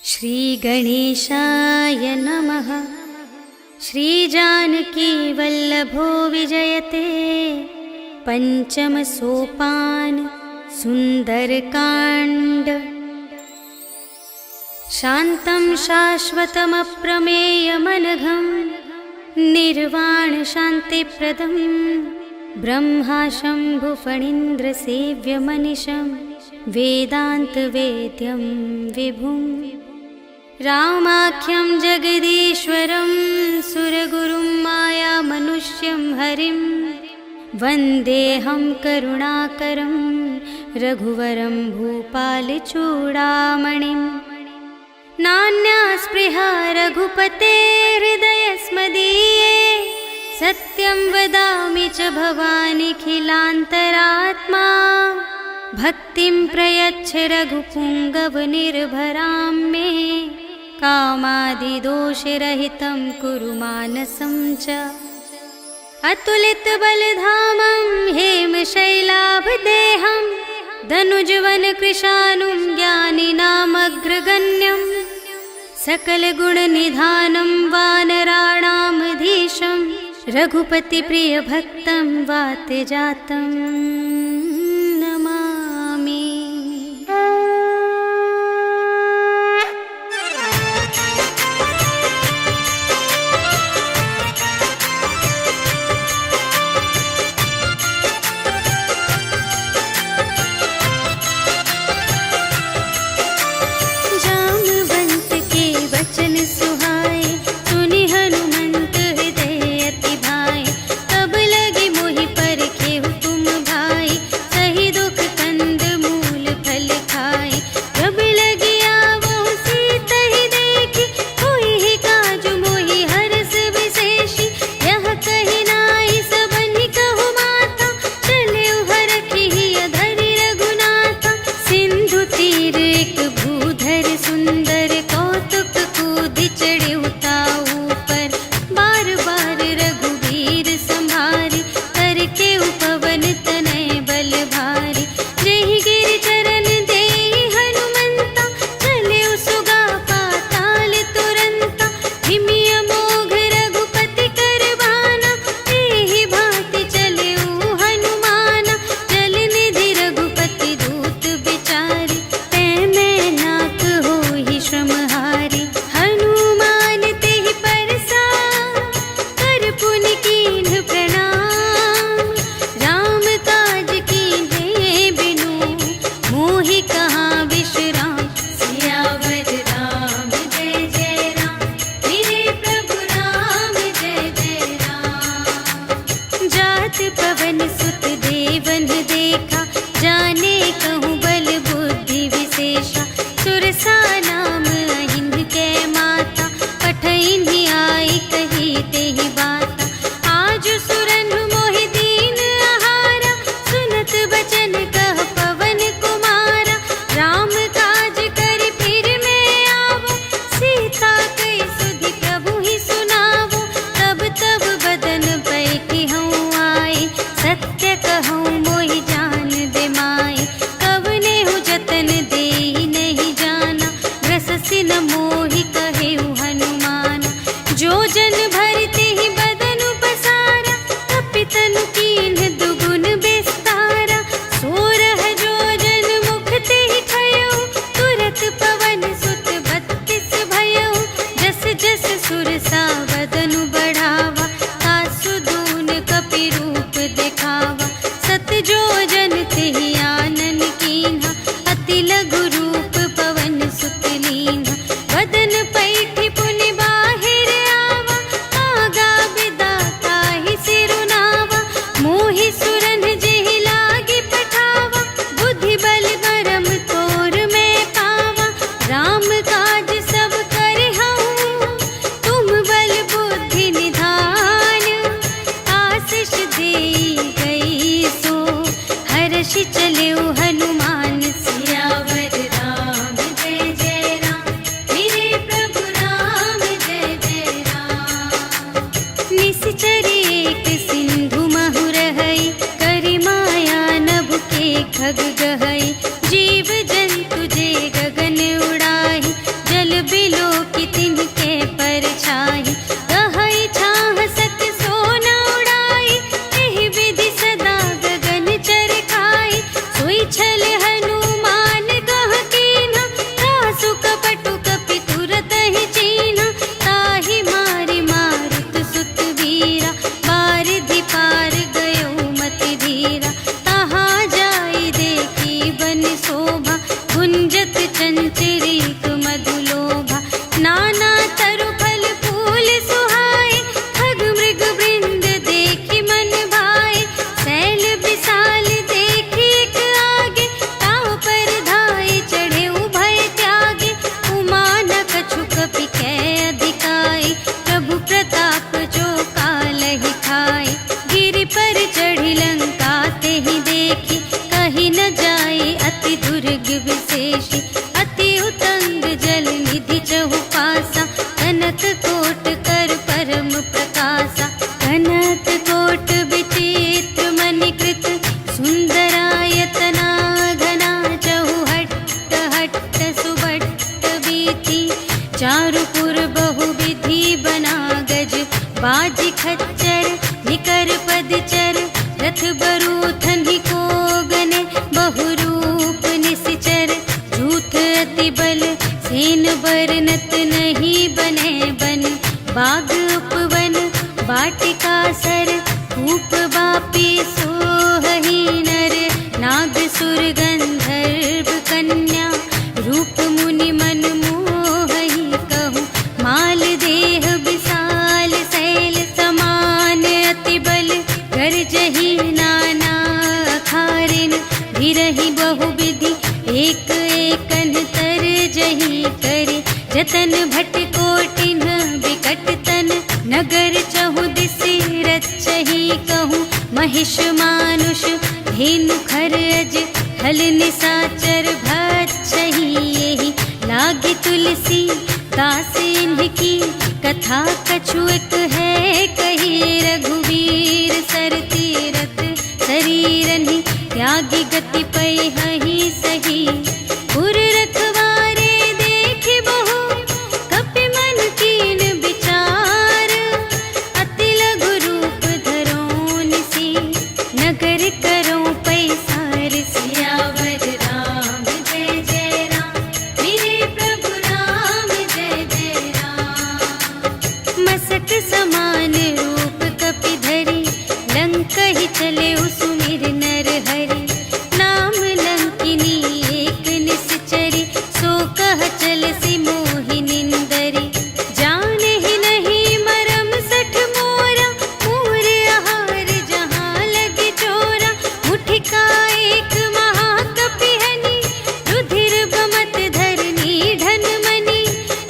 श्रीगणेशाय नमः। श्रीजानकीवल्लभो विजयते पंचम सोपान सुंदरकांड। शान्तं शाश्वतमप्रमेयमनघं निर्वाण शान्तिप्रदं ब्रह्मा शम्भुफणीन्द्रसेव्यमनिशं वेदान्तवेद्यं विभुं रामाख्यं जगदीश्वरं सुरगुरुं मायामनुष्यं हरिं वन्देऽहं करुणाकरं रघुवरं भूपालचूडामणिं। नान्या स्पृहा रघुपते हृदयस्मदीये सत्यं वदामि च भवानिखिलान्तरात्मा। भक्तिं प्रयच्छ रघुपुङ्गवनिर्भरां मे कामादिदोषरहितं कुरु मानसं च। अतुलितबलधामं हेमशैलाभदेहं धनुजवनकृशानुं ज्ञानिनामग्रगण्यं सकलगुणनिधानं वानराणामधीशं रघुपतिप्रियभक्तं वातजातं नमामि। चले हनुमान सियावर राम जय जय राम। चारुपुर बहुविधि बना गज, बाजी खच्चर निकर पदचर, रथ बरूथन ही को गने, बहुरूप निश्चर, झूठ अति बल सेन बरनत नहीं बने बन, बाग उपवन वाटिका सर, कूप बापी सोहही नर, नाग सुर गंधर्व कन्या, रूप मुनि मन मोहही कहूँ, माल देह विशाल शैल समान, अति बल गर्जही नाना अखारिन, भिरहि बहुविधि एक एकन तर जही करे, जतन भट कोटिन विकट तन, नगर चहु दिसि रचही कहूँ, महिष मानुष धेनु खर अज, हल निसाचर भक्षही यही, लागी तुलसी दास इनकी, कथा कछु एक है कही, रघुवीर सर तीरथ शरीरन ही, त्यागी गति पै हहि सही, पुर रखवारे देखि बहु, कपि मन कीन विचार, अति लघु रूप धरो निसी, नगर करो पैसार, सियावर राम जय जय राम, मेरे प्रभु राम जय जय राम, मसक समान रूप कपि धरि, लंक ही चले सुमिर नर हरि, नाम लंकिनी एक निश्चरी, सो कह चल सी मोहि निंदरी, जाने ही नहीं मरम सठ मोरा, मूर आहार जहाँ लगे चोरा, मुठिका एक महाकपिहनि, रुधिर बमत धरनी ढन मनी,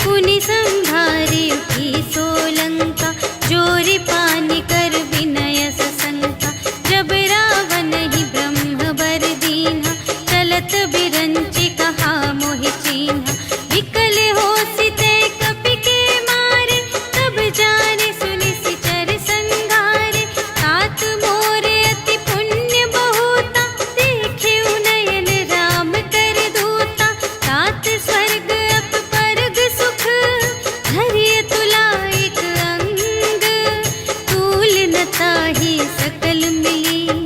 पुनि संभारी उठी सोलंका, जोरी पानी कर विनय सशंका, जब रावण ही ब्रह्म बर दीन्हा, चलत बिरंचि कहा मोहि चीन्हा, विकल होसि ते कपि के मारे, तब जाने सुनि सिचर संघारे, तात मोरे अति पुण्य बहुता, देखे उनयन राम कर दूता, तात स्वर्ग अप परग सुख, धरिय तुला एक अंग, तूल न ताहि सकल मिली,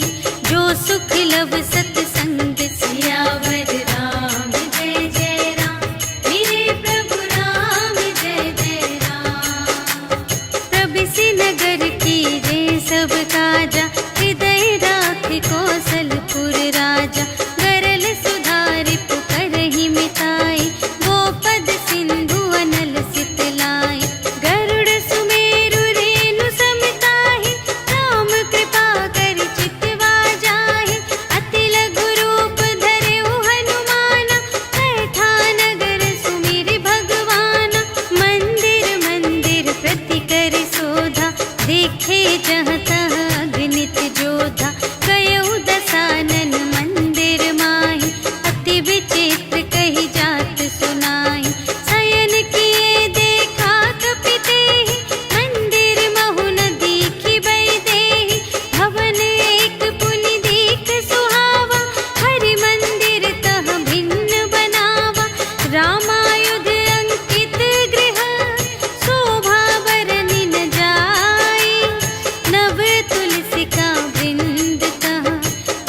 जो सुख लव सतसंग, सियावर राम जय जय राम, मेरे प्रभु राम जय जय राम, प्रबिसि नगर की रे सब काजा, हृदय राखि कौशलपुर राजा, गरल सुधारि पुकारहि मिताई, गोपद सिंधु अनल सितलाई, गरुड़ सुमेरु रेणु समताहि, राम कृपा कर चितवा जाहि, अति लघु रूप धरेउ हनुमाना, बैठा नगर सुमिरि भगवाना, मंदिर मंदिर प्रति कर शोधा, देखे जहाँ तहाँ अगणित जोधा, गयउ दसानन मंदिर माहि, अति विचित्र कही जात सुनाई, शयन किए देखा कपि तेहि, मंदिर महु न दीखि बै देहि, भवन एक पुनि दीख सुहावा, हरि मंदिर तह भिन्न बनावा, रामायुध अंकित गृह, शोभा बरनि न जाई, नव तुलसिका वृंद तहाँ,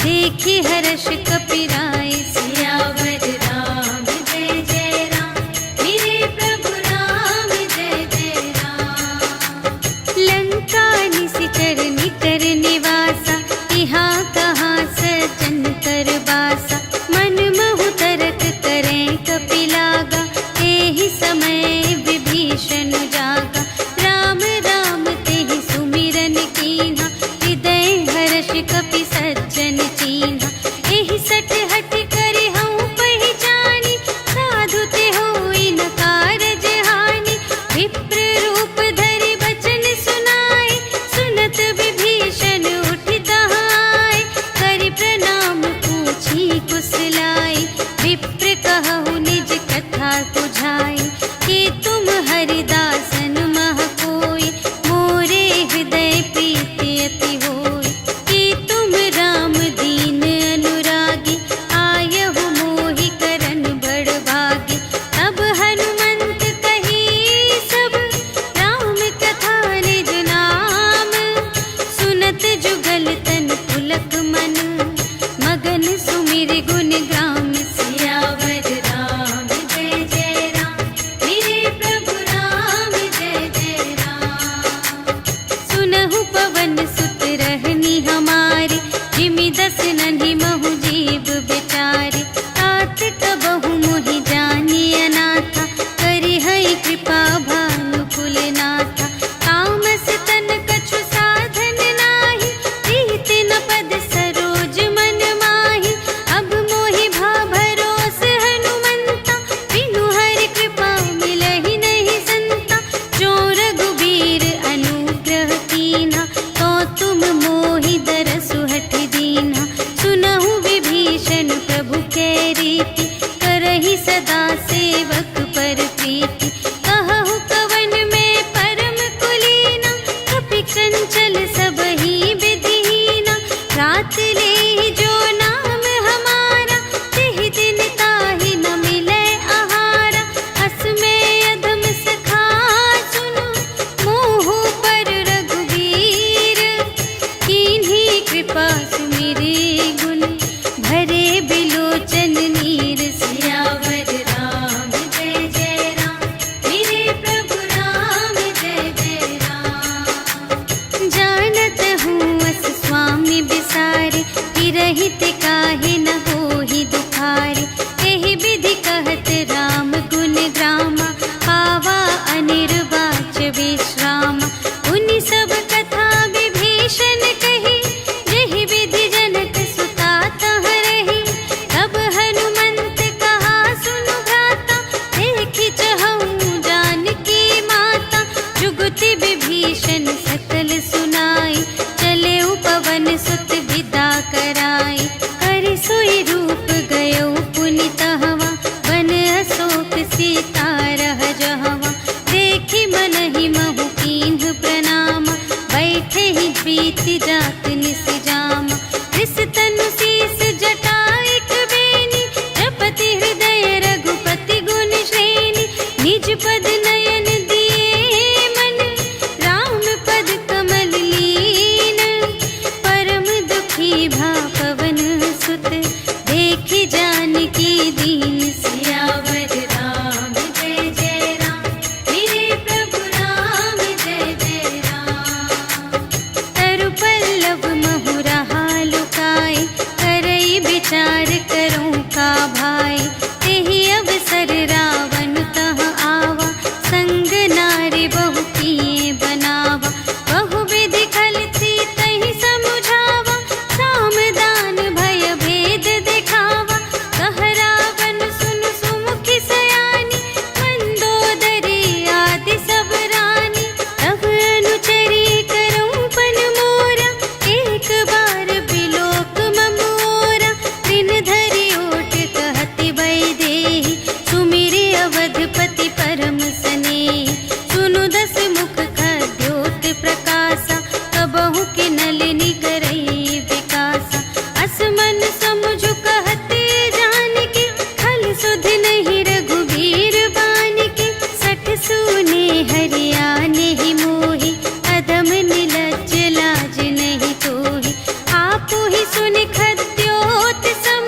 देखि हर्ष कपिराई, सियावर राम जय जय राम, मेरे प्रभु राम जय जय राम, लंका निशिचर निकर निवासा, यहाँ कहाँ सजन कर बासा, मन महु तरक करें कपि लागा, एहि समय विभीषण जागा, राम राम तेहि सुमिरन कीन्हा, हृदय हर्ष कपि सज्जन चीन्हा, एहि सठ हठ करि हऊँ पहिचानी, साधु ते होई न कारज हानि, विप्र रूप धरि बचन सुनाए, सुनत विभीषण उठि तहाँ आए, करि प्रणाम पूछी कुशलाई, विप्र कहु निज कथा बुझाई, कि तुम हरिदासन मह कोई, मोरे हृदय प्रीति अति होई, कि तुम राम दीन अनुरागी, आयहु मोहि करन बड़ भागी, तब हनुमंत कही प्रीति। कहु कवन में परम कुलीना, कपि चंचल सबहि विधिहीना। रात ले जो नाम हमारा, तिहि दिन ताहि न मिलै आहारा। अस में अधम सखा सुनु, मोह पर रघुबीर। कीन्ही कृपा सुमिरि गुण, भरे बिलोचन नीर। सियावर राम जय जय राम, मेरे प्रभु राम जय जय राम। जानत हूँ अस स्वामी बिसारे, हिरहित काहे न होहि दुखारे। एहि विधि कहत राम गुण ग्रामा, पावा अनिर्वाच विश्रामा। उनि सब कथा विभीषण कही, जेहि विधि जनक सुता तह रही। तब हनुमंत कहा सुनु भ्राता, देखि चहऊँ जानकी माता। जुगति विभीषण सकल सुनाई, चले पवन सुत विदा कराई। कर सोई रूप गयो पुनि तहवा, वन अशोक सीता रह जहवा। देखि मनहि महु कीन्ह प्रणामा, बैठे ही प्रीति जात निस जामा। रिस तनु शीस जटाइक बेनी, जपति हृदय रघुपति गुण श्रेणी। निज पद नयन दिए मन, राम पद कमल लीन। परम दुखी भा पवन सुत, देखि जानकी दीन। सियावर राम जय जय राम, मेरे प्रभु राम जय जय राम। तरु पल्लव महु रहा लुकाई, करई विचार करूं का भाई। तेहि अवसर रावण तह आवा, संग नारी बहु किए बनावा। बहु विधि खल सीतहि समुझावा, साम दान भय भेद दिखावा। कह रावण सुनु सुमुखि सयानी, मंदोदरी आदि सब रानी। तब अनुचरी करऊं पन मोरा, एक बार बिलोक मम ओरा। दिन धरि ओट कहति वैदेही, सुमिरि अवधपति परम स्नेही। सुनु दस मुख खद्योत प्रकाशा, कबहु के नलिनी करई विकासा। अस मन समुझु कहते जानकी, खल सुधि नहीं रघुबीर बानिके। सठ सूने हरियाने ही मोहि, अधम निलज्ज लाज नहीं तोहि। आपु ही सुनि खद्योत सम,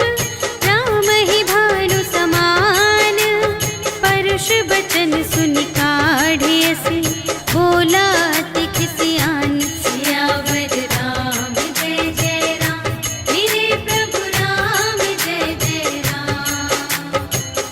राम ही भानु समान। परुष बचन सुनि काढ़िय से, बोला अति खिसियान। सियावर राम जय जय राम, मेरे प्रभु राम जय जय राम।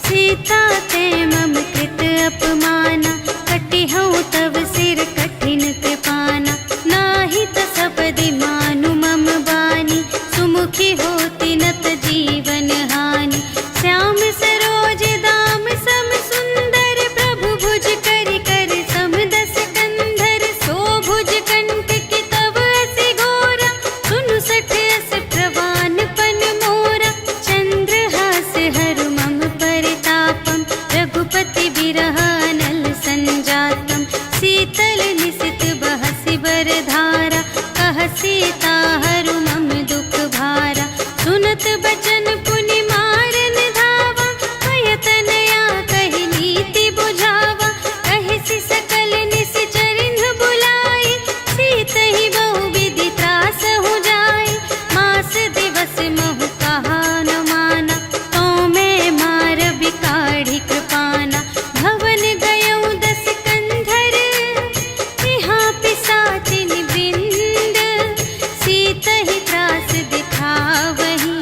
सीता ते मम कृत अपमाना, कटिहउँ तव सिर कठिन कृपाना। नाही त सपदि मानु मम बानी, सुमुखी होती नत जीवन हानि। श्याम सरोज दाम सम सुंदर, प्रभु भुज करि कर सम दस कंधर। सो भुज कंठ की तव असि घोरा, सुनु सठ अस प्रवान पन मोरा। चंद्रहास हरु मम परितापम, रघुपति बिरह अनल संजातम। शीतल निसित बहसि बरधारा, कह सीता हरु मम दुख भारा। सुनत बचन पुनि मारन धावा, भय तनया कहि नीति बुझावा। कहिसि सकल निश्चरिन्ह बुलाई, सीतहि बहु विधि त्रासहु जाई। मास दिवस महु कहा न माना, तो मैं मार बिकाढ़ी कृपाना। भवन गयऊँ दस कंधर, यहाँ पिसाचिन वृंद। सीतहि त्रास दिखावही,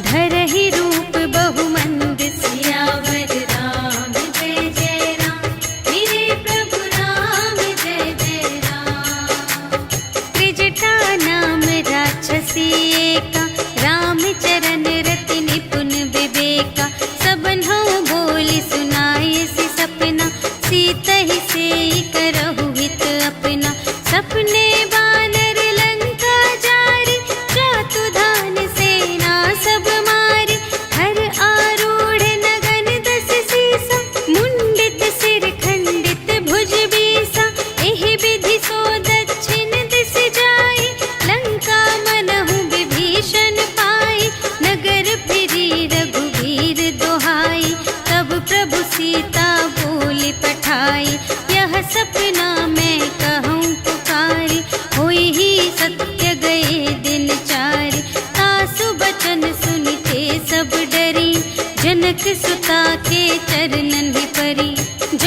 धरहि रूप बहुमंद। सियावर राम जय जय राम, मेरे प्रभु राम जय जय राम। त्रिजटा नाम राक्षसी एका, रामचरण रति निपुण विवेका। सबन्हु बोली सुनाए सि सपना, सीतहि सेई करहु हित अपना। सपने बानर लंका जारी, जातु धान सेना सब मारी। हर आरूढ़ नगन दस सीसा, मुंडित से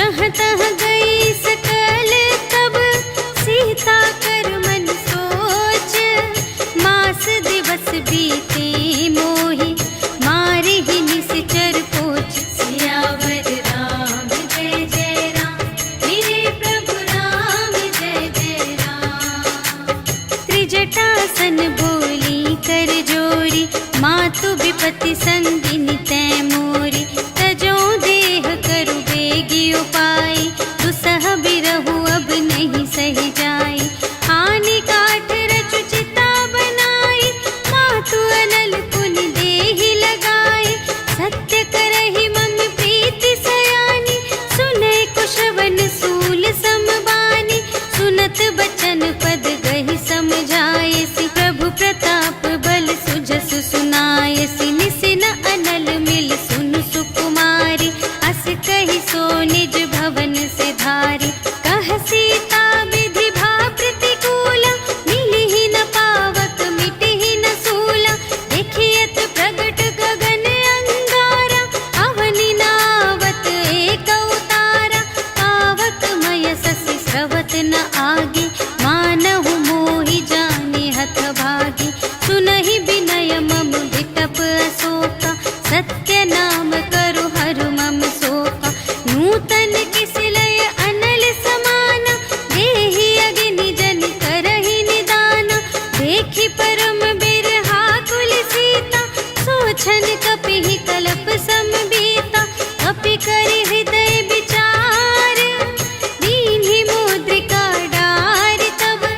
जहाँ तहाँ गई सकल तब सीता कर मन सोच, मास दिवस बीते मोहि मारे ही निश्चर पोच। सियावर राम जय जय राम, मेरे प्रभु राम जय जय राम। त्रिजटासन बोली कर जोरी, मातु विपति संगिनी तै मोरी। तजो देह करु बेगी उपाय, दुसह बिरहु अब नहीं सही जाई। आने काठ रचु चिता बनाई, मातु अनल पुन देहि लगाई। सत्य करहि मम प्रीति सयानी, सुनै कुशवन सूल समबानी। सुनत बचन पद गहि समझायसि, प्रभु प्रताप बल सुजस सुनायसि। निसिन अनल मिल सुन सुकुमारी, अस कहि सो निज भवन से धारी। कह सीता विधि भा प्रतिकूला, मिलिहि न पावक मिटिहि न सूला। देखियत प्रगट गगन अंगारा, अवनि नावत एक अवतारा। पावक मय ससि स्रवत न आगे, मानहु मोहि जाने हथ भागी। सुनहि विनय मम विटप अशोका, सत्य नाम करु हरु मम शोका। नूतन किस लय अनल समाना, देहि अगिनि जन करहि निदाना। देखि परम बिरहा कुल सीता, सोचन कपिहि कलप समबीता। कपि करि हृदय विचार, दीन्हि मुद्रिका डार। तब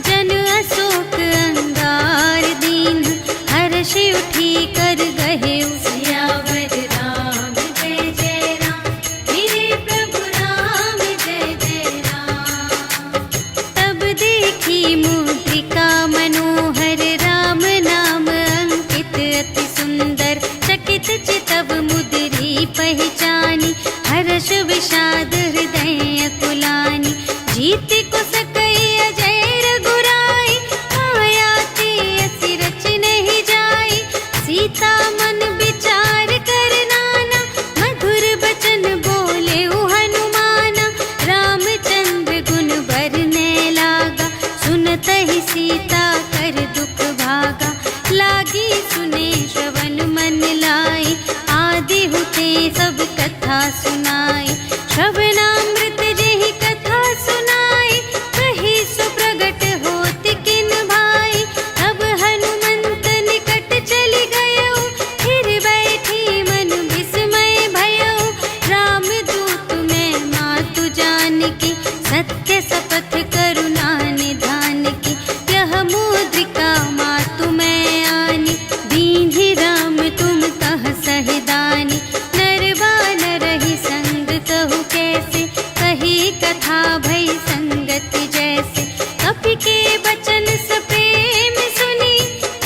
जन अशोक अंगार दीन, हर्षि उठी कर गहेउ। सियावर राम जय जय राम, मेरे प्रभु राम जय जय राम। तब देखी मुद्रिका मनोहर, राम नाम अंकित अति सुंदर। चकित चितव मुद्री पहचानी, हर्ष विषाद हृदय कुलानी। जीत को सकई अजय रघुराई, माया ते असि रच नहीं जाई। सीता मन विचार कर नाना, मधुर बचन बोले हनुमाना। रामचंद्र गुण बरने लागा, सुनतहि सीता कर दुख भागा। लागी सुने श्रवण मन लाई, आदि हुते सब कथा सुनाई। श्रवणामृत जेहि कथा सुनाई, कही सो प्रगट होत किन भाई। तब हनुमंत निकट चलि गयउ, फिर बैठी मन विस्मय भयउ। राम दूत मैं मातु जानकी, सत्य शपथ करुणा निधान की। यह मुद्रिका मातु मैं आनी, दीन्हि राम तुम कह सहिदानी। नर बानर ही संग कहु कैसे, कही कथा भई संगति जैसे। कपि के बचन सप्रेम सुनी,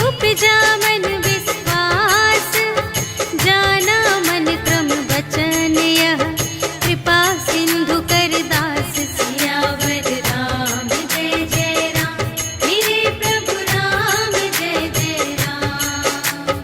उपजा मन विश्वास। जाना मन क्रम बचन यह, कृपा सिंधु कर दास। सियावर राम जय जय राम, मेरे प्रभु राम जय जय राम।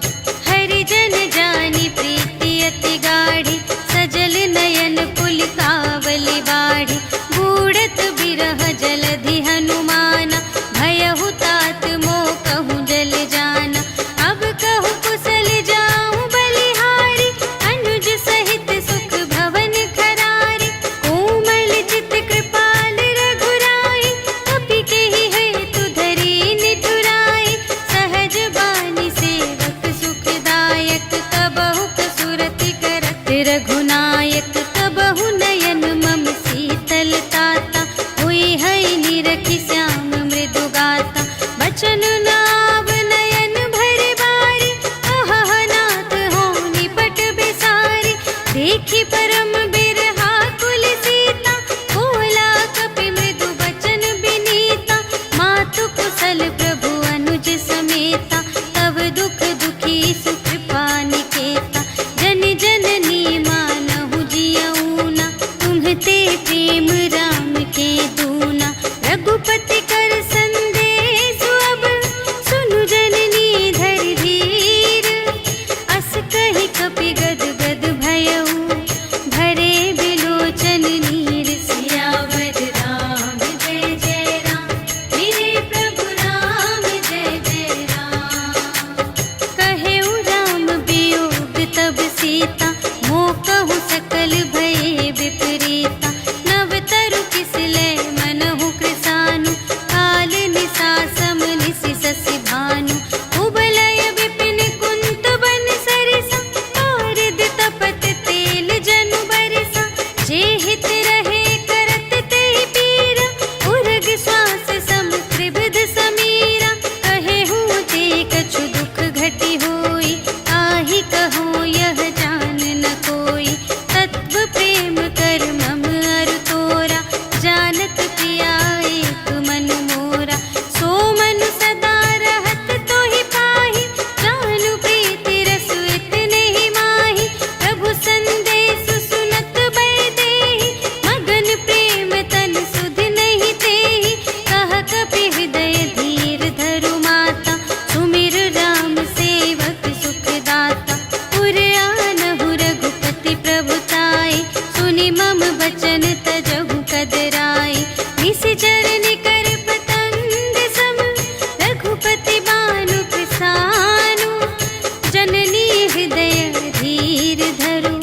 हरिजन जानी प्रीति अति गाढ़ी, सजल नयन पुलिकावली बाढ़ी। बूढ़त बिरह जलधि हनुमाना, भयहु तात मोह कहूँ जल जाना। अब कहु कुशल जाऊँ बलिहारी, अनुज सहित सुख भवन खरारी। कोमल चित कृपाल रघुराई, कपि केहि हेतु धरी निठुराई। सहज बानी सेवक सुखदायक, कबहु कसुरति करत रघुनायक। कबहु नयन मम शीतल ताता, हुई है निरखि श्याम मृदु गाता। बचन नाव नयन भर बारी, अहह नाथ हो निपट बिसारी। देखि परम बिरहा कुल सीता, बोला कपि मृदु बचन बिनीता। मातु कुशल प्रभु अनुज समेता, तब दुख दुखी सुकृपा निकेता। जन जननी मानहु जियऊना, तुम्हते प्रेम राम के दूना। रघुपति कर संदेश अब, सुनु जननी धर धीर। अस कहि कपि गद गद भयउ, भरे बिलोचन हित रहे करत ते पीरा, उर्ग श्वास सम त्रिविध समीरा। कहे हूँ ते कछु दुख घटी होई, आहि कहूँ यह जान न कोई। तत्व प्रेम कर मम अरु तोरा, जानत पिया एक मन मोरा। सो मन सदा रहत तोहि पाहि, जानु प्रीति रसु इतने ही माहि। प्रभु संदेश सुनत बै देहि, मगन प्रेम तन सुध नहीं तेहि। कह कपि हृदय धीर धरु माता, सुमिर राम सेवक सुख दाता। उर आनहु रघुपति प्रभुताई, सुनि मम बचन तजहु कदराई। निशिचर निकर पतंग सम, रघुपति बानु प्रसानु। जननी हृदय धीर धरु,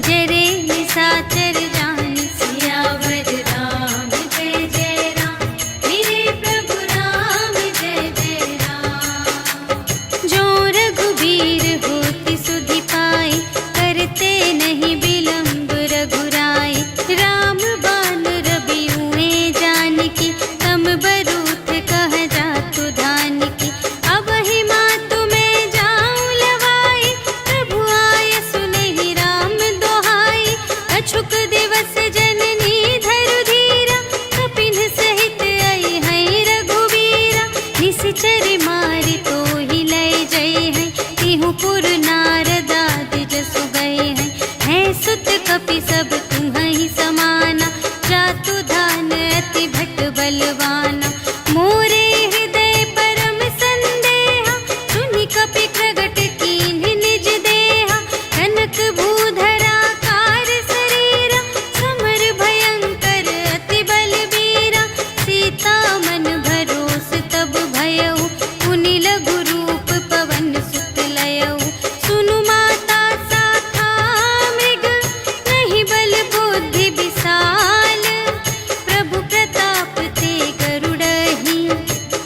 जरे निशाचर जान। सियावर राम जय जय राम, मेरे प्रभु राम जय जय राम। जो रघुबीर होति सुधि पाई, करते नहीं विलंब रघुराई। राम बान रबियुए जानकी, तम बरूथ कह जातु धानकी। अब ही मातु मैं जाऊं लवाई, प्रभु आय सुनहि राम दोहाई। अछुक दिवस जननी धरु धीरा, कपिन सहित आई हैं रघुबीरा। निशिचर मारि तोहि लय जय हैं, तिहु पुर नारद आदि जसु गए हैं। हैं सुत कपि सब तुम्हि समाना, जातु धान अति भट बलवाना। मोरे हृदय परम संदेहा, सुनि कपि प्रगट कीन्ह निज देहा। कनक भूधरा कार शरीरा, समर भयंकर अति बलबीरा। सीता मन भरोस तब भयउ, पुनि लघु रूप पवन सुत लयउ। सुनु माता शाखा मृग, नहीं बल बुद्धि विशाल। प्रभु प्रताप ते गरुड़हि,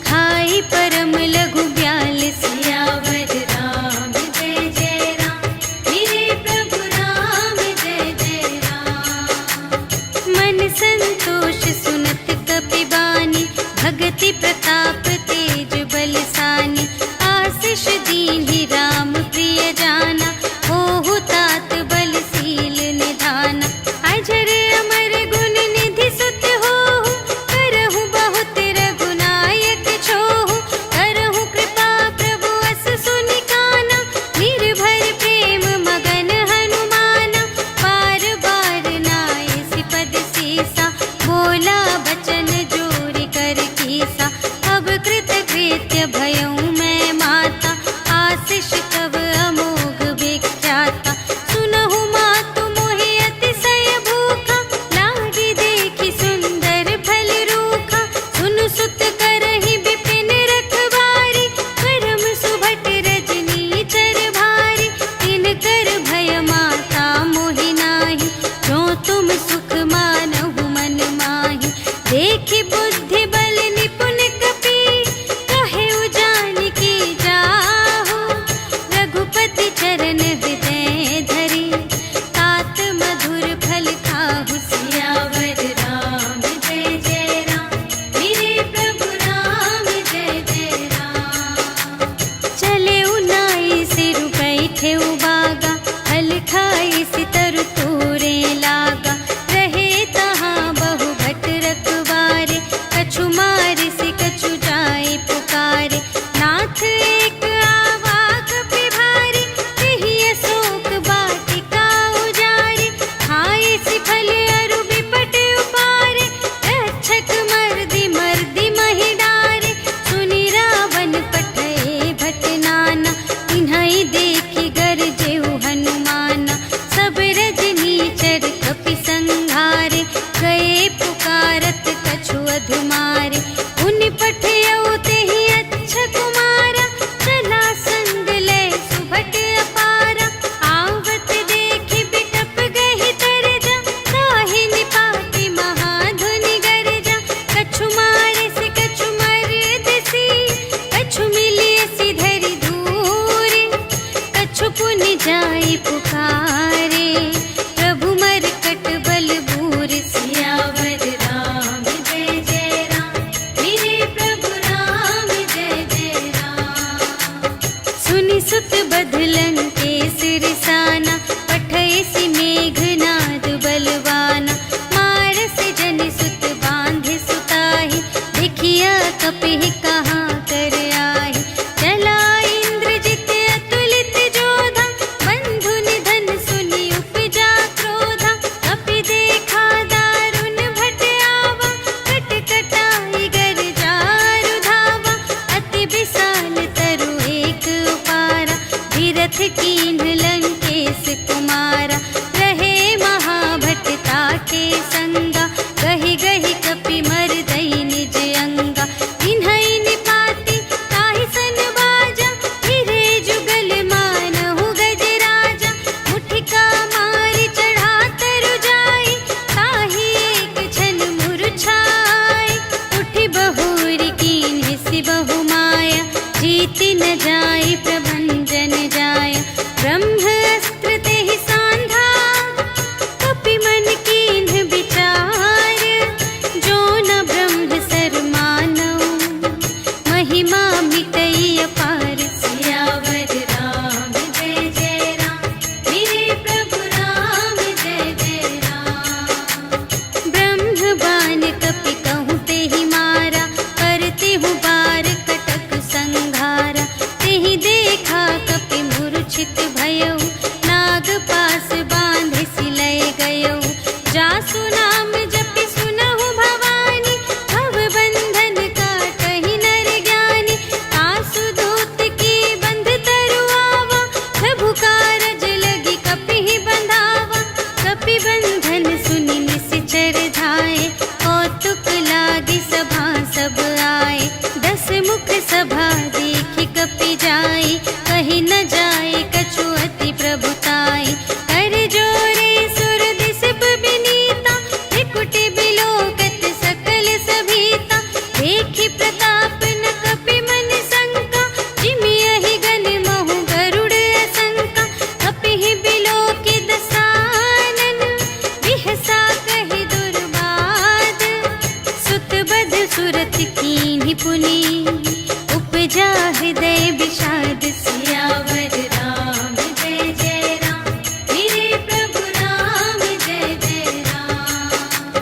खाई परम लघु ब्याल। सियावर राम जय जय राम, मेरे प्रभु राम जय जय राम। मन संतोष सुनत कपि बानी, भगति प्रताप तेज बलसानी। आशीष दीन्हि राम प्रिय जाना, होहु तात बलशील निधाना। अजर अमर गुण निधि सुत होहु, करहु बहुत रघुनायक छोहु। करहु कृपा प्रभु अस सुनि काना, निर्भय प्रेम मगन हनुमाना। बार बार नाय सिपद सीसा, बोला बचन जोरि कर कीसा। अब कृत कृत्य भयउ मैं माता, आशीष तब अमोघ विख्याता। सुनहु मातु मोहि अतिशय भूखा, लागी देखि सुंदर फल रूखा। सुनु सुत करहि विपिन रखवारी, परम सुभट रजनी चर भारी। तिनकर भय माता मोहि नाही, जो तुम सुख मानहु मन माही। देखि बुद्धि बल निपुण कपि, कहेउ जानकी जाहु। रघुपति चरण हृदय धरि, तात मधुर फल खाहु। सियावर राम जय जय राम, मेरे प्रभु राम जय जय राम। चले नाई सिरु बैठे बागा, हल खाई सितर तोरे लागा। रहे तहाँ बहु भट रखवारे, त्रिपुटी बिलोकत सकल सभीता, देखि प्रताप न कपि मन शंका, जिमि यहि गण महु गरुड़ असंका, कपिहि बिलोकि दसानन, बिहसा कहि दुर्बाद, सुत बध सुरत कीन्हि पुनि, उपजा हृदय विषाद, सियावर राम जय जय राम, मेरे प्रभु राम जय जय राम।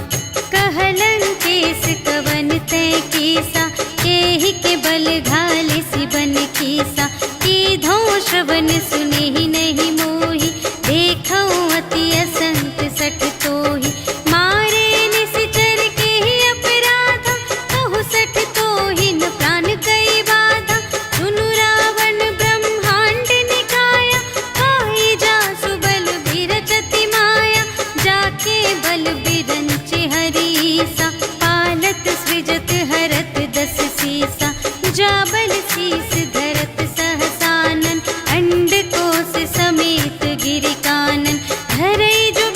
कहलंकेश कवन तै कीसा, केहि के बल घाले सिबन कीसा, कीधो श्रवण सुनेहि नहीं मोहि, देखऊँ अति असंत सठ तोहि, मारे निश्चर केहि अपराधा, कहु सठ तोहि न प्राण कई बाधा, सुनु रावण ब्रह्मांड निकाया, पाई जासु बल बिरचति माया, जाके बल बिरंचि हरीसा, पालत सृजत हरत दस सीसा, जा बल शीस धरत सहसानन, अंड कोश समेत गिरि कानन, धरई जो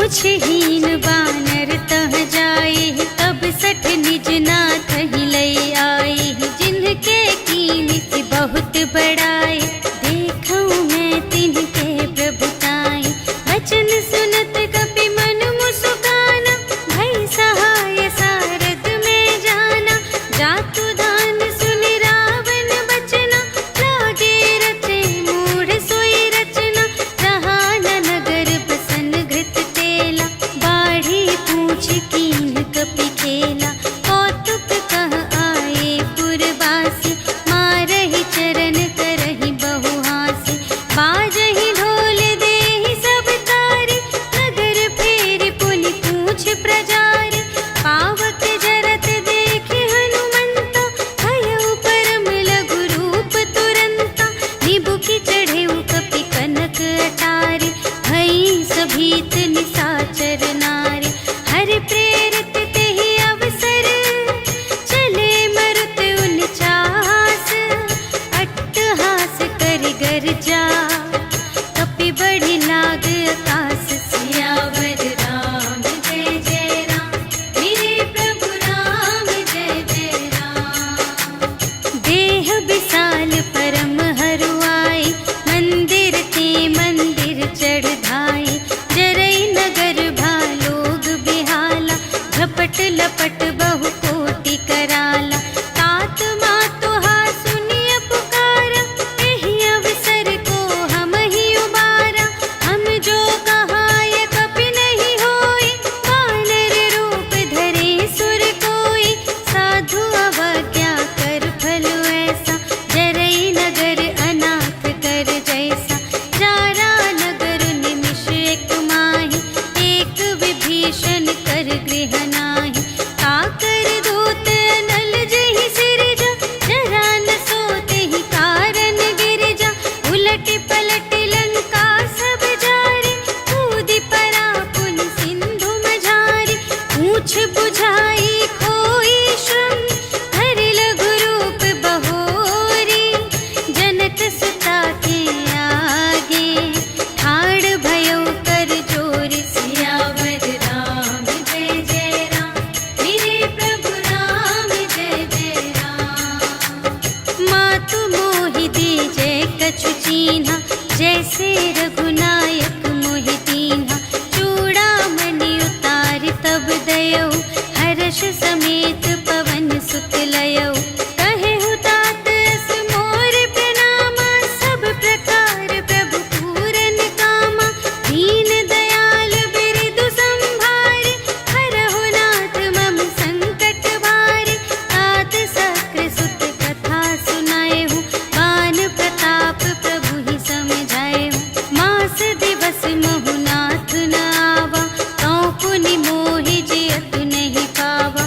पूछहीन बानर तह जाए, तब सठ निज नाथ ही लई आए। जिनके कीमत बहुत बड़ाए, देखऊं मैं तिनके प्रभुताई। वचन सुनत कपि मन मुस्काना, भई सहाय सारद में जाना। जातु दान सुनि रावण बचना, लागे रचे मूढ़ सोई रचना। रहा न नगर बसन घृत तेला, बाढ़ी पूछ कीन कपि खेला। कौतुक कह आए पुरवासी, मारहि चरण करहि बहु हासी। बाजहि ढोल देहि सब तारी, नगर फेरि पुनि पूछ प्रजारी। पावक जरत देखे हनुमंता, भयउ परम लघु रूप तुरंता। निबुकि चढ़ेउ कपि कनक अटारी, भई सभीत निसाचर नारी। हरि प्रेरित तेहि अवसर, चले मरुत उनचास। अट्टहास करि गर्जा, कपि बढ़ि लाग आकाश। सियावर राम जय जय राम, मेरे प्रभु राम जय जय राम। देह विशाल परम हरुआई, मंदिर ते मंदिर चढ़ धाई। जरई नगर भालोग बिहाला, झपट लपट बहु कोटि कराला। तात मातु हा सुनिय पुकारा, एहि अवसर को हम ही उबारा। हम जो कहाय कपि नहीं होई, वानर रूप धरे सुर कोई। साधु अवज्ञा कर फल ऐसा, जरई नगर अनाथ कर जैसा। जारा नगर निमिष एक माहि, एक विभीषण कर गृह नाही। काकर दूत अनल जहि सिरजा, जरा न सोतेहि कारण गिरजा। उलट पलट लंका सब जारे, कूदि परा पुनि सिंधु मझारे। पूछ बुझाई खोई श्रम, धरि लघु रूप बहोरी। जनक सुता के आगे, ठाड़ भयउ कर जोर। सियावर राम जय जय राम, मेरे प्रभु राम जय जय राम। मातु मोहि दीजै कछु चीन्हा, जैसे रघुनायक मोहि दीन्हा। चूड़ामणि उतारि तब दयौ, हर्ष समेत पवन सुत लयौ। कहेहु तात अस मोर प्रणामा, सब प्रकार प्रभु पूरन कामा। दीन दयाल बिरदु संभारे, हरहु नाथ मम संकट भारे। तात सक्र सुत कथा सुनाएहु, बान प्रताप प्रभु ही समझाएहु। मास दिवस महु नाथ न आवा, तौ पुनि मोहि जियतु नहीं पावा।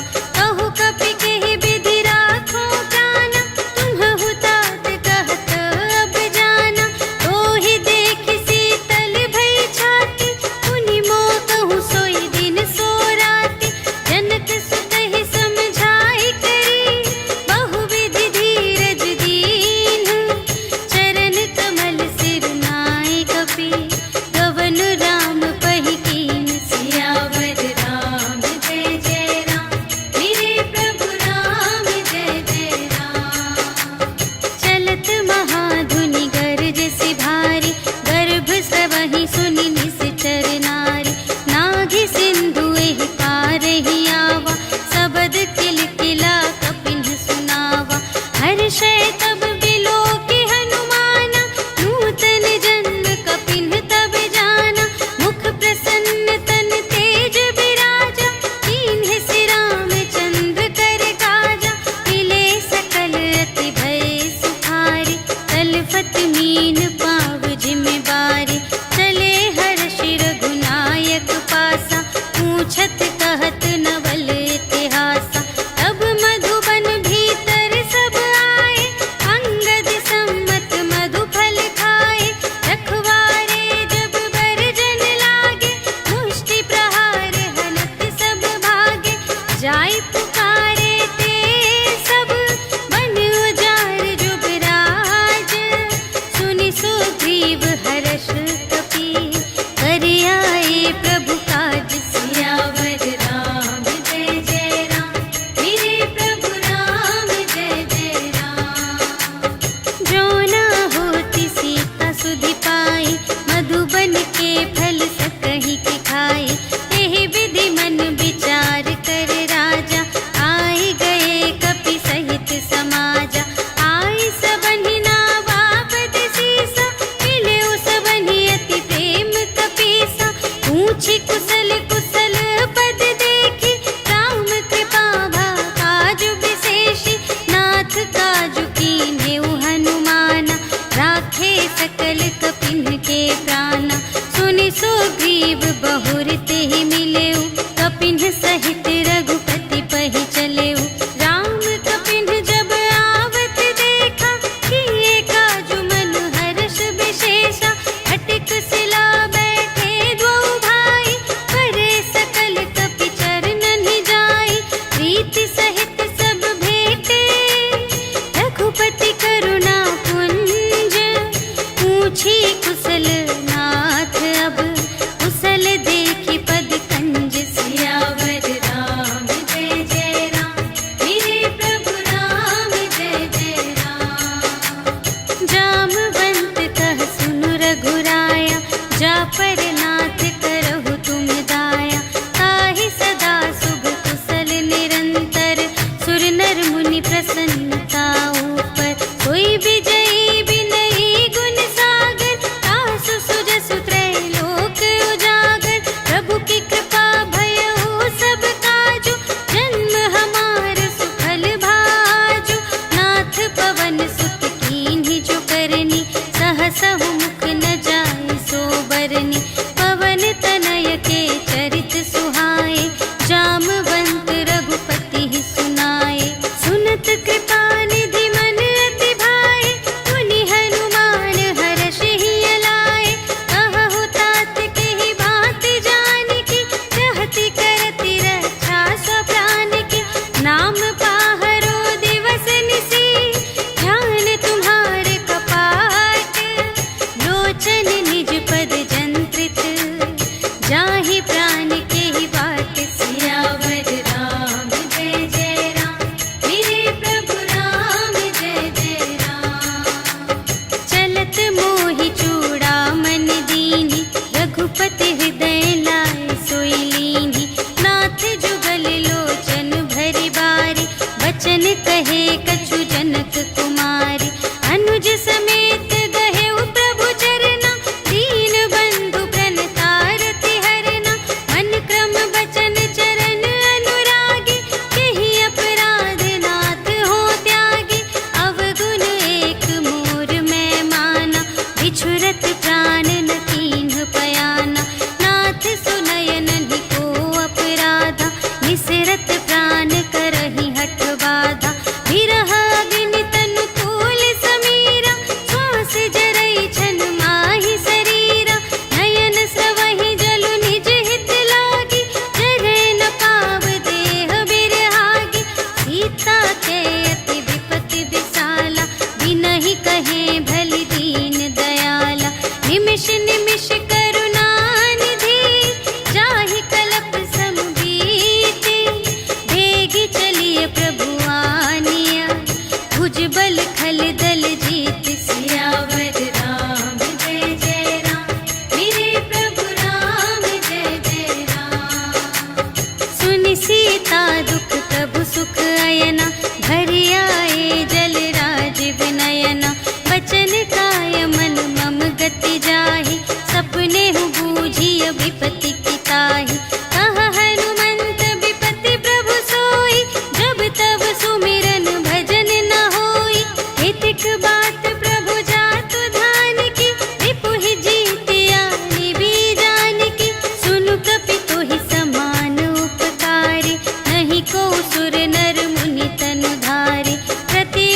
सुनि सीता दुख प्रभु सुख अयना, घर आए जल राज विनयना। बचन काय मन मम गति जाहि, सपने हूँ बूझिय विपत्ति की ताहि। कहा हनुमंत विपत्ति प्रभु सोई, जब तब सुमिरन भजन न होई। हितिक बात प्रभु जातु धान की, रिपुहि जीतिया निबी जान की। सुनु कपि तोहि समान उपकारी, नहीं को सुर नर मुनि तनु धारे। प्रति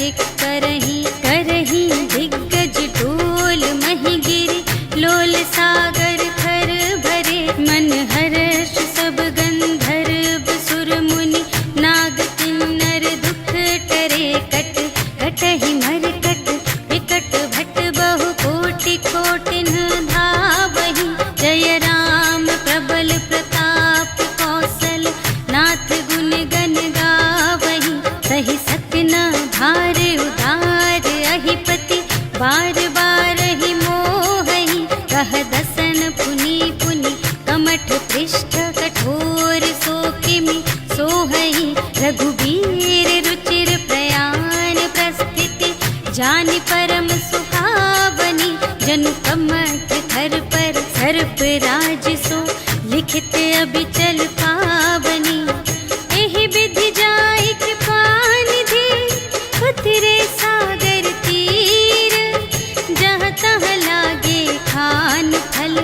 कार्तिक करही दिग्गज डोल मही गिरे लोल सागर थर भरे मन हर्ष सब गंधर्व सुर मुनि नाग किन्नर दुख टरे कट कटहि मरकट विकट भट बहु कोटि कोटिन धावहि जय राम प्रबल प्रताप कौशल नाथ गुण गण गावहि सही सत्य न भार उदार अहिपति बार बार ही मोहहि कह दसन पुनि पुनि कमठ पृष्ठ कठोर सो किमि सोहहि रघुबीर रुचिर प्रयाण प्रस्थिति जानि परम सुहावनी जनु कमठ थर पर सर्प राज सो लिखित अबिचल पावनी एहि विधि जाय कृपा निधि उतरे सागर तीर जहाँ तहाँ लागे खान फल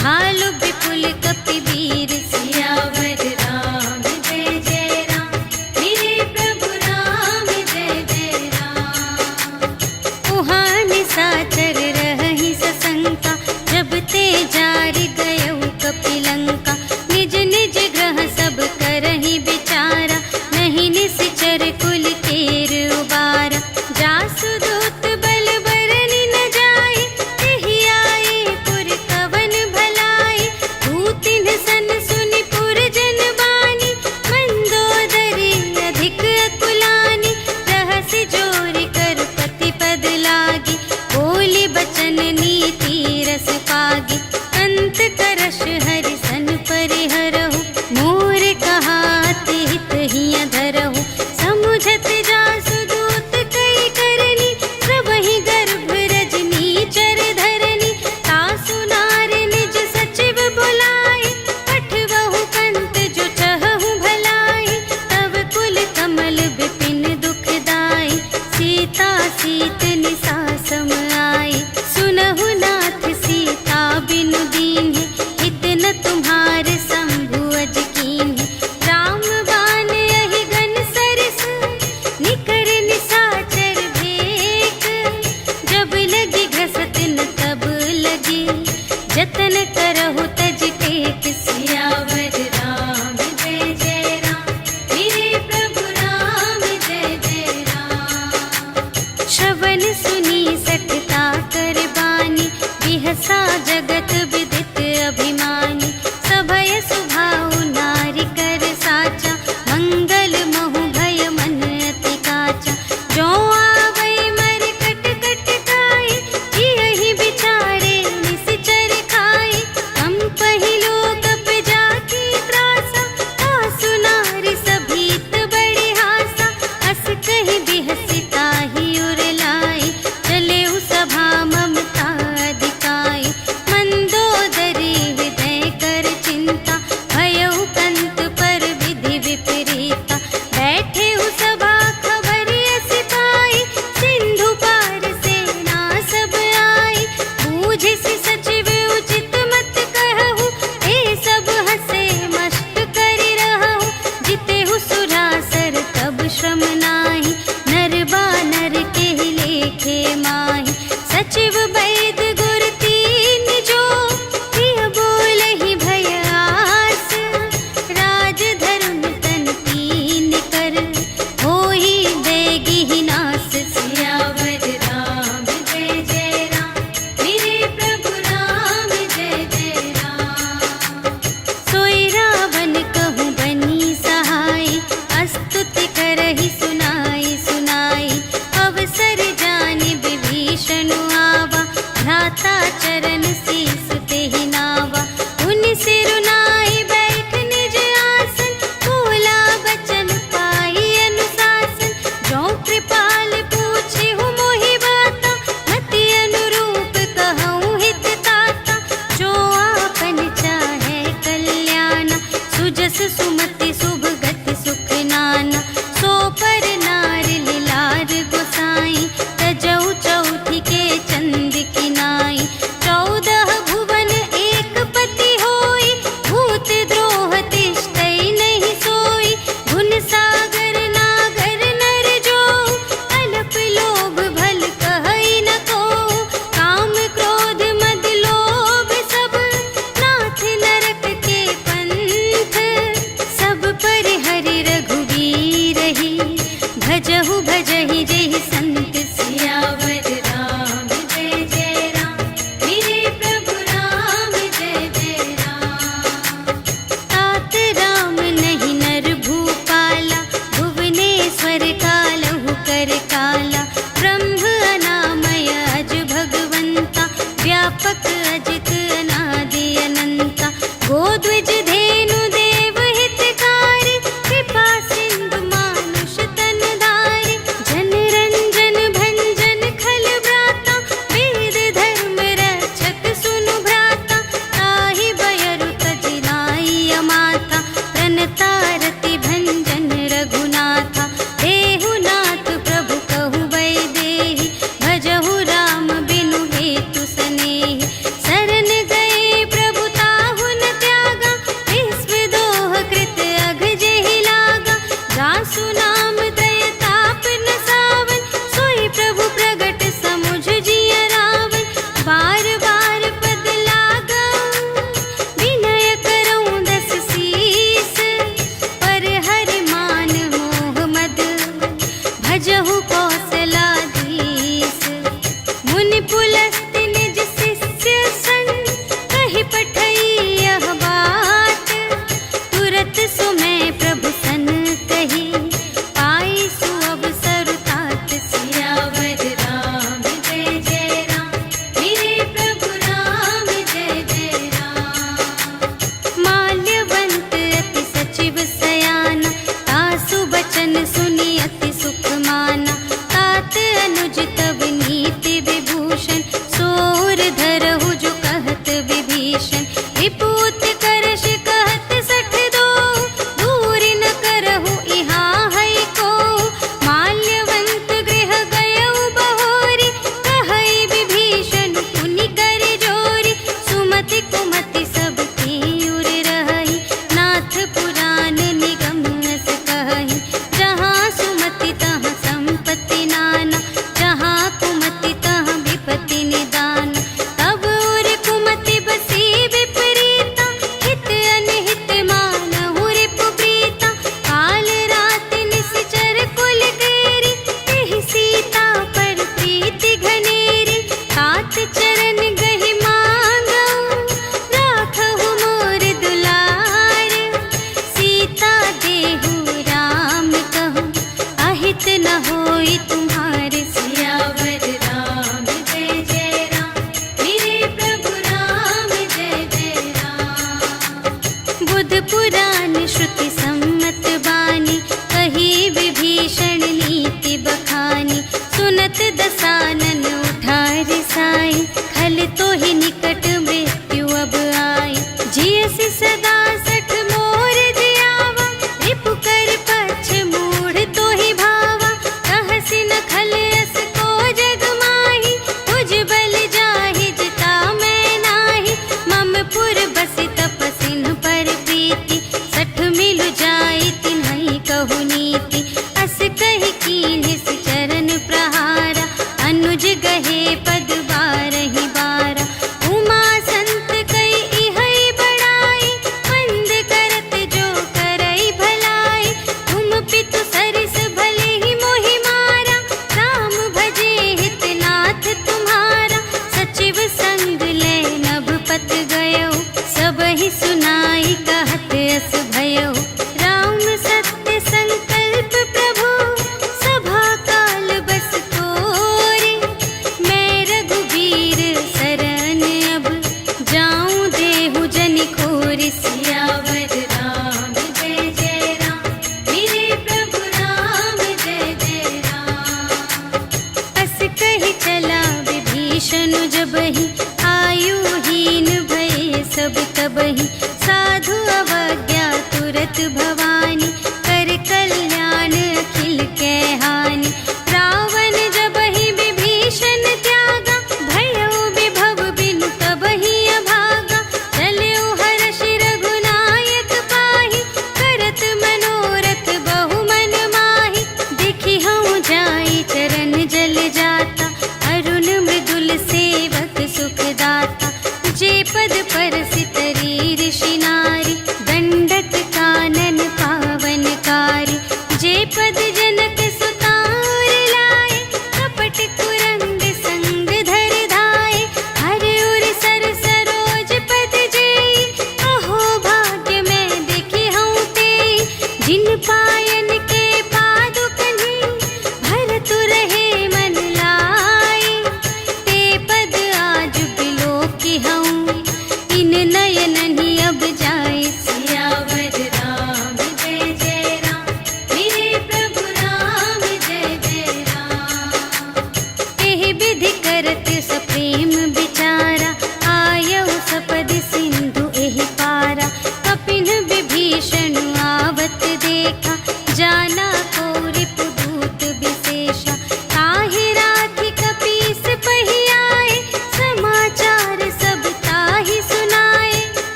भालु विपुल कपिवीर सियावर राम जय जय राम मेरे प्रभु राम जय जय राम उहाँ निशाचर रहहि सशंका जब ते जारि गयौ कपिलंका निज निज ग्रह सब करहि विचारा नहीं निश्चर कुल केर उबारा जासु दूत बल बरनि न जाय तेहि आए पुर कवन भलाई दूतिन सन सुनि पुर जन बानी मंदोदरी अधिक अकुलानी रहसि जोरि कर पति पद लागी बोली बचन नीति रस पागी अंत करश हरि सन परिहरहु मोर कहात हित हिय धरहु समुझत जासु दूत कई करनी प्रभहि गर्भ रजनी चर धरनी तासु नार निज सचिव बुलाए पठवहु कंत जो चहहु भलाई तब कुल कमल विपिन दुखदाई सीता सीत निसा सम आई सुनहु नाथ सीता बिनु दीन्हि हित न तुम्हारे शंभु अज कीन्हि राम बाण यहि घन सरस निकर निशाचर भेक जब लगी घसत न तब लगी जतन करहु तज टेक सियावर राम जय जय राम मेरे प्रभु राम जय जय राम श्रवण सुनी सठता कर बानी बिहसा जगत विदित अभिमानी सभय सुभाउ नारी कर साचा मंगल महु भय मन अति काचा जो आवै मर कट कट खाए यही बिचारे निश्चर खाए हम पहिलो कप जाकी त्रासा तासु नारी सभीत बड़े हासा हस कहि बिहसिता ही उर लाई चले सभा ममता अधिकाई मंदोदरी हृदय कर चिंता भयउ कंत पर विधि विपरीता बैठे सभा खबर अस पाई सिंधु पार सेना सब आई बूझिसि सचिव उचित मत कहु ए सब हसे मस्त करि रहु जितेहु सुरासर तब श्रम नाही नर बानर केहि लेखे माहि सचिव वैद गुर तीन जो प्रिय बोलहि भय आस राज धर्म तन तीन कर होहि देगी नास सियावर राम जय जय राम मेरे प्रभु राम जय जय राम सोई रावण कहूँ बनी सहाय स्तुति करहि सुनाई भजहु भजहि जेहि संत सियावर राम जय जय राम। मेरे प्रभु राम जय जय राम। तात राम नहीं नर भूपाला, भुवनेश्वर कालहु कर काला। ब्रह्म अनामय अज भगवंता, व्यापक अजित अनादि अनंता। गोद्विज धेनु देव हितकारी, कृपा सिंधु मानुष तन धारी। जन रंजन भंजन खल व्राता, वेद धर्म रक्षक सुनु भ्राता। ताहि बयरु तजि नाई अमाता, प्रणतारति भंजन रघुनाथा। देहु नाथ प्रभु कहु वैदेही, भजहु राम बिनु हेतु सनेही। शरण गए प्रभु ताहु न त्यागा, विश्व दोह कृत अघ जेहि लागा। जासु नाम दय ताप न सावन, सोई प्रभु प्रगट समुझ जिय रावण। बार बार पद लागा, विनय करऊँ दस सीस। पर हरि मान मोह मद, भजहु कौशलाधीश। मुनि पुलस्त्य निज शिष्य संग, कहि पठई यह बात। तुरत सुमय प्रभु सन कही, पाई सुअवसर तात। सियावर राम जय जय राम। मेरे प्रभु राम जय जय राम। माल्यवंत अति सचिव सयाना, तासु बचन सुनि अति सुख माना।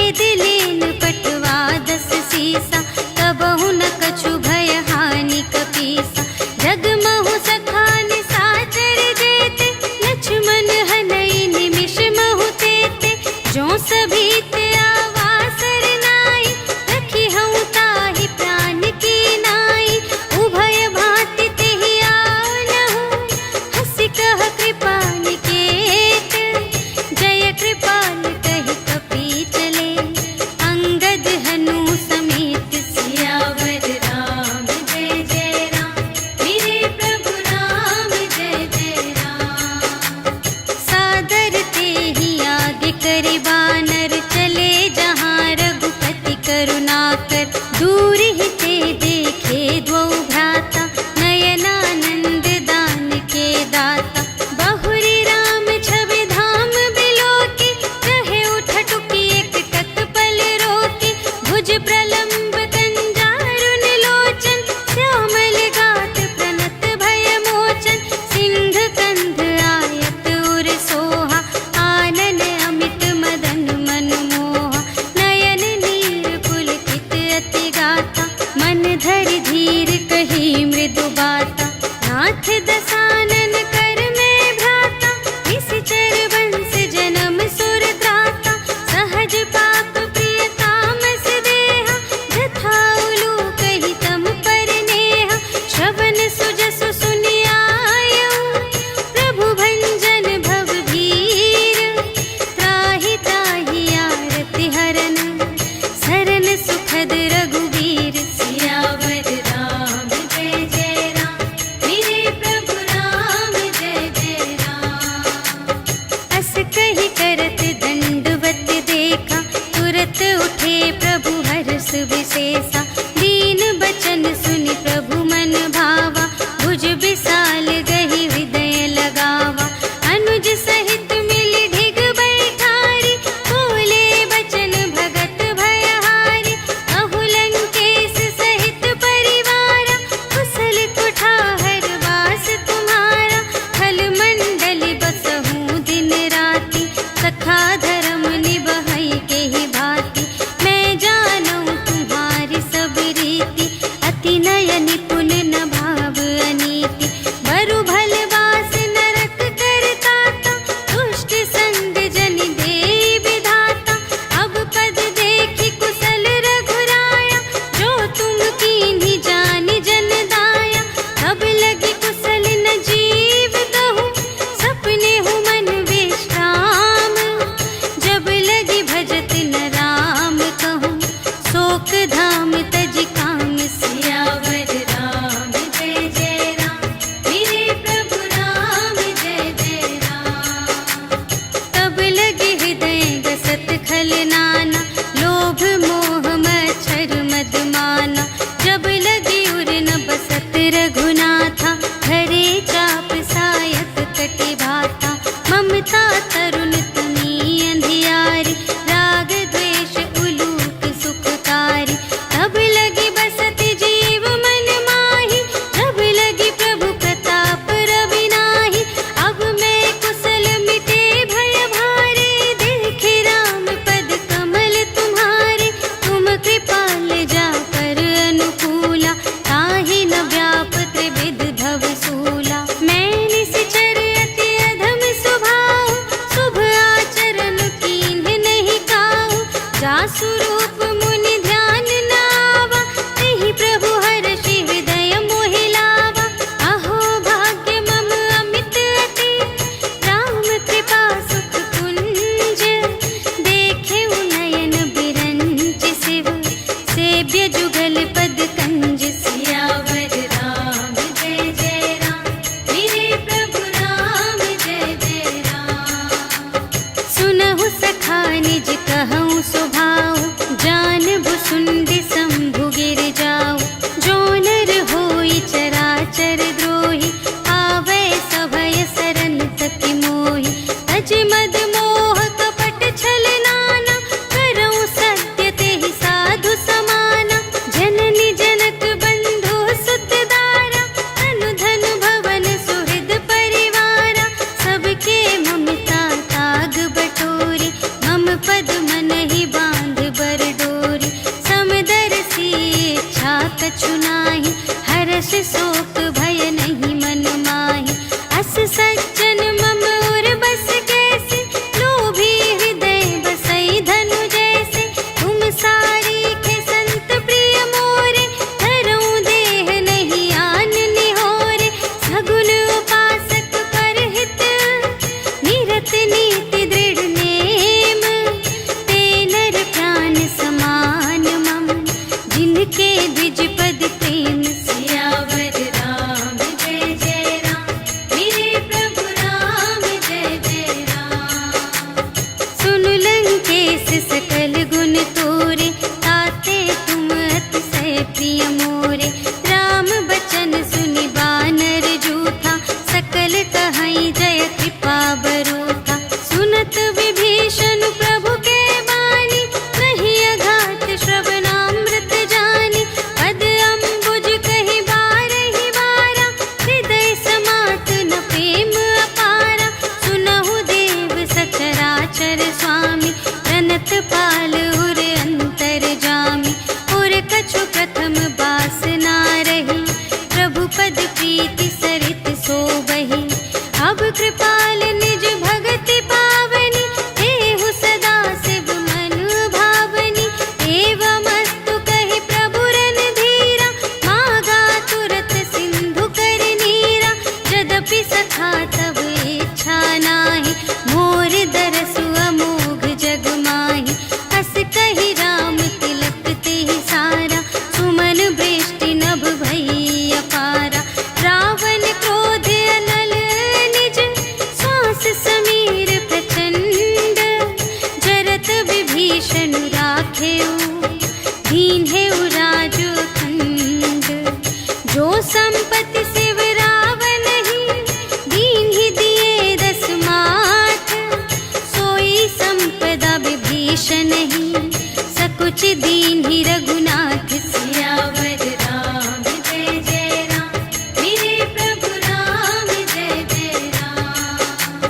भेद लेन पटवा 10 सीसा, कबहु न कछु भय हानि कपीसा। जगमहु सखान साचर जेते, लक्ष्मण हनई निमिष महु तेते। जो सभीत आवासर नाई, रखी हूँ ताहि प्राण की नाई। उभय भांति तेहि आनहु, हंसि कह कृपा निकेत। जय कृपाल कहि कपि चले, अंगद हनु समेत। सियावर राम जय जय राम, मेरे प्रभु राम जय जय राम। सादर तेहि आगे करि बानर, चले जहाँ रघुपति करुणाकर। दूर ही ते देखे द्वौ भ्राता, नयनानंद दान के दाता। बहुरी राम छवि धाम बिलोकी, कहे उठ टुकी एक टक पल रोकी। भुज प्रलंब कंजारुन लोचन, श्यामल गात प्रणत भय मोचन। सिंध कंध आयत उर सोहा, आनन अमित मदन मनमोहा। नयन नीर पुलकित अति गाथा, मन धरि धीर कही मृदु बाता। नाथ दसानन कर में भ्राता, निश्चर वंश जन्म सुर त्राता। सहज पाप प्रिय तामस देहा, जथा उलूक हितम पर नेहा। श्रवण सुजसु सुनियायऊ, प्रभु भंजन भव भीर। त्राहि त्राहि आरति हरन, सरन सुखद रघुवीर। सियावर राम जय जय राम, मेरे प्रभु राम जय जय राम। अस कहि करत दंडवत देखा, तुरत उठे प्रभु हर्ष विशेषा। दीन बचन सुनि प्रभु मन भावा, भुज विशाल गहि हृदय लगावा। अनुज सहित मिलि ढिग बैठारी, बोले बचन भगत भयहारी। कहु लंकेश सहित परिवारा, कुशल कुठार वास तुम्हारा। खल मंडल बसहु दिन राति, सखा धर्म निबहै केहि भांति। मैं जानऊँ तुम्हारी सब रीति, अति नय निपुण न भाव अनीति। बरु भल वास नरक करताता, दुष्ट संग जन देई विधाता। अब पद देखि कुशल रघुराया, जो तुम कीन्ही जानि जन दाया। तब लगी कुशल न जीव कहूँ, सपने हूँ मन विश्राम। जब लगी भजत न राम कहूँ, शोक धाम तज काम। सियावर राम जय जय राम, मेरे प्रभु राम जय जय राम। तब लगे हृदय गसत खल नाना, लोभ मोह मच्छर मद माना। जब लगी उर न बसत रघुनाथा, धरे चाप सायक कटि भाता। ममता तरुण तनी अंधियारी, राग द्वेष उलूक सुखकारी। तब लगी बसत जीव मन माही, जब लगी प्रभु प्रताप रवि नाही। अब मैं कुशल मिटे भय भारे, देखे राम पद कमल तुम्हारे। तुम कृपाल जा कर अनुकूला, ताहि न व्याप त्रिविध भव सूला। मैं निश्चर अति अधम स्वभाव, शुभ आचरण कीन्ह नहीं काहू। जासु रूप मुनि ध्यान न आवा, तेहि प्रभु हर्षि हृदय मोहि लावा। अहो भाग्य मम अमित अति, राम कृपा सुख कुंज। देखे नयन बिरंच शिव, सेव्य जुगल पद कंज। सियावर राम जय जय राम, मेरे प्रभु राम जय जय राम। सुनहु सखा निज कहऊँ स्वभाव, जान बांधेऊ दीन्हेऊ राजू खंड। जो संपत्ति शिव रावण ही दीन्हि दिए 10 माथ। सोई संपदा विभीषण ही सकुच दीन्हि रघुनाथ। सियावर राम जय जय राम, मेरे प्रभु राम जय जय राम।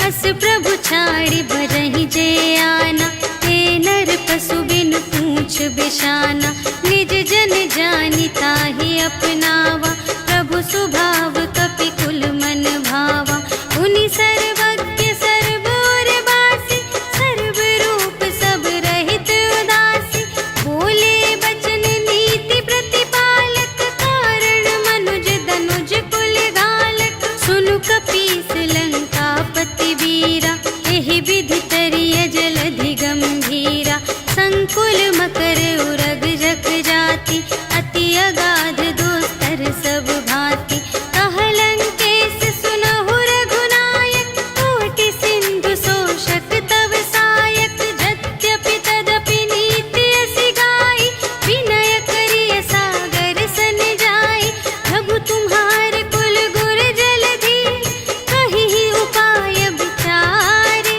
अस प्रभु छाड़ि भरहि जे आना, हे नर पशु बिनु पूछ बिशाना। निज जन जानि ताहि अपनावा, प्रभु स्वभाव कपि कुल मन भावा। उनि सर्वज्ञ सर्व और बासी, सर्व रूप सब रहित उदासी। बोले बचन नीति प्रतिपालक, कारण मनुज दनुज कुल घालक। सुनु कपीस लंकापति वीरा, एहि विधि तरिय जलधि गंभीरा। संकुल मकर उरग जग जाति, अति अगाध दोस्तर सब भांति। कहलंकेश सुनहु रघुनायक, कोटि सिंधु शोषक तव सायक। यद्यपि तदपि नीति असि गाई, विनय करिय सागर सन जाई। प्रभु तुम्हार कुल गुर जलधि, कहिहि उपाय विचारे।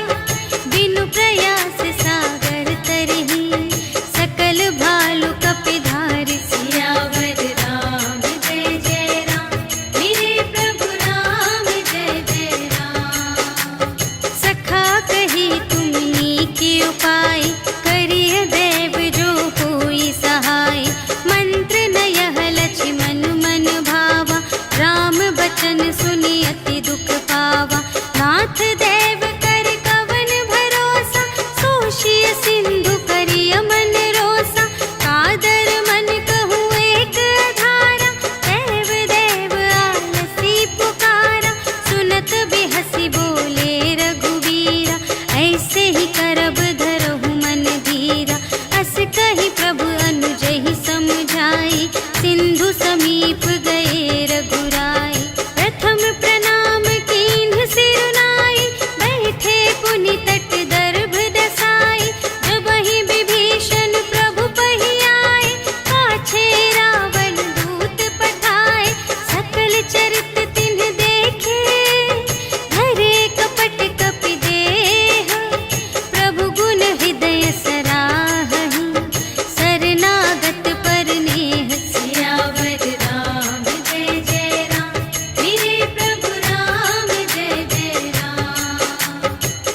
बिनु प्रयास सागर तरहि, सकल भालु कपिधारि। सियावर राम जय जय राम, मेरे प्रभु राम जय जय राम। सखा कही तुमनी के उपाय, करिय देव जो कोई सहाय। मंत्र न यह लक्ष्मण मन भावा, राम बचन सुनि अति दुख पावा। नाथ देव कर कवन भरोसा, सोषिय सिंधु करिय मन रोसा। कादर मन कहूँ एक अधारा, देव देव आलसी पुकारा। सुनत बिहसी बोले रघुवीरा, ऐसे ही करब धरहु मन धीरा। अस कही प्रभु अनुजहि समुझाई, सिंधु समीप गए रघुराई। प्रथम प्रणाम कीन्ह सिरुनाई, बैठे पुनि तट दर्भ दसाई। जबहि विभीषण प्रभु पहि आए, पाछे रावण दूत पठाए। सकल चरित तिन्ह देखे, धरे कपट कपि देह। प्रभु गुण हृदय सराहहि, शरणागत पर नेह। सियावर राम जय जय राम, मेरे प्रभु राम जय जय राम।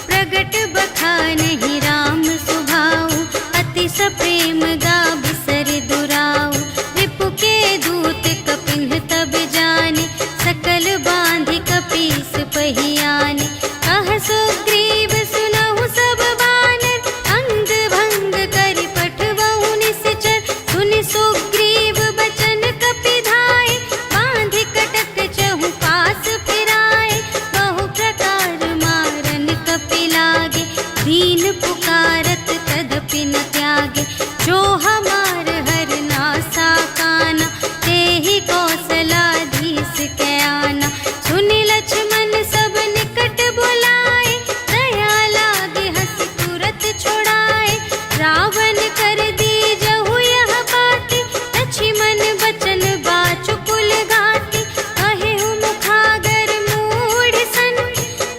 प्रगट बखानहि राम सुभाऊ, अति सप्रेम गा बिसर दुराऊ। रिपु के दूत कपिन्ह तब जाने, सकल बांधि कपीस पहि आने। कह सुग्रीव सुनहु सब बानर, अंग भंग करि पठबहु निश्चर। सुनि सुग्रीव बचन कपिधाय, बांधि कटक चहु पास फिराए। बहु प्रकार मारन कपि लागे, दीन पुकारत तदपि न त्यागे। जो हमार हर नासा काना, तेहि कौशलाधीश कै आना। सुनि लक्ष्मण सब निकट बुलाए, दया लागे हँसि तुरत छुड़ाए। रावण कर दीजहु यह बाती, लक्ष्मण बचन बाचु कुल घाती। कहेहु मुखागर मूढ़ सन,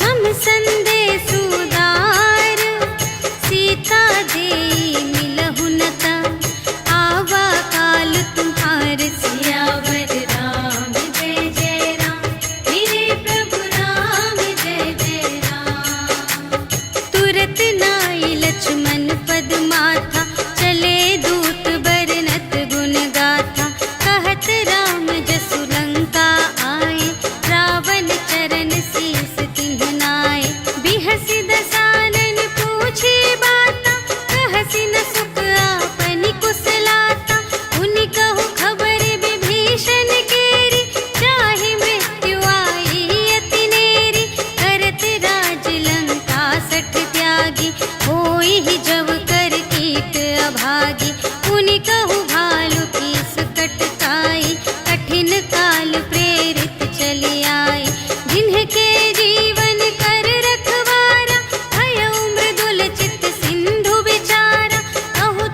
हम संदेश उदार। सीता देई मिलहु न ता, आवा काल तुम्हार। सियावर राम जय जय राम, मेरे प्रभु राम जय जय राम। तुरत नाई लक्ष्मण पद माथा, चले दूत बरनत गुण गाथा। कहत राम जसु लंका आए, रावण चरण शीस तिन्ह नाए। बिहसि दसानन पूछे बाता, कहसि न सुख आपनि कुशलाता। उनि कहु खबर विभीषण केरी, चाहे मृत्यु आई अति नेरी। करत राज लंका सठ त्यागी, होई ही जब कर कीट अभागी। उनि कहु भालु कीस कटकाई, कठिन काल प्रेरित चली आई। जिन्हके जीवन कर रखवारा, भयउ मृदुल चित सिंधु विचारा। कहु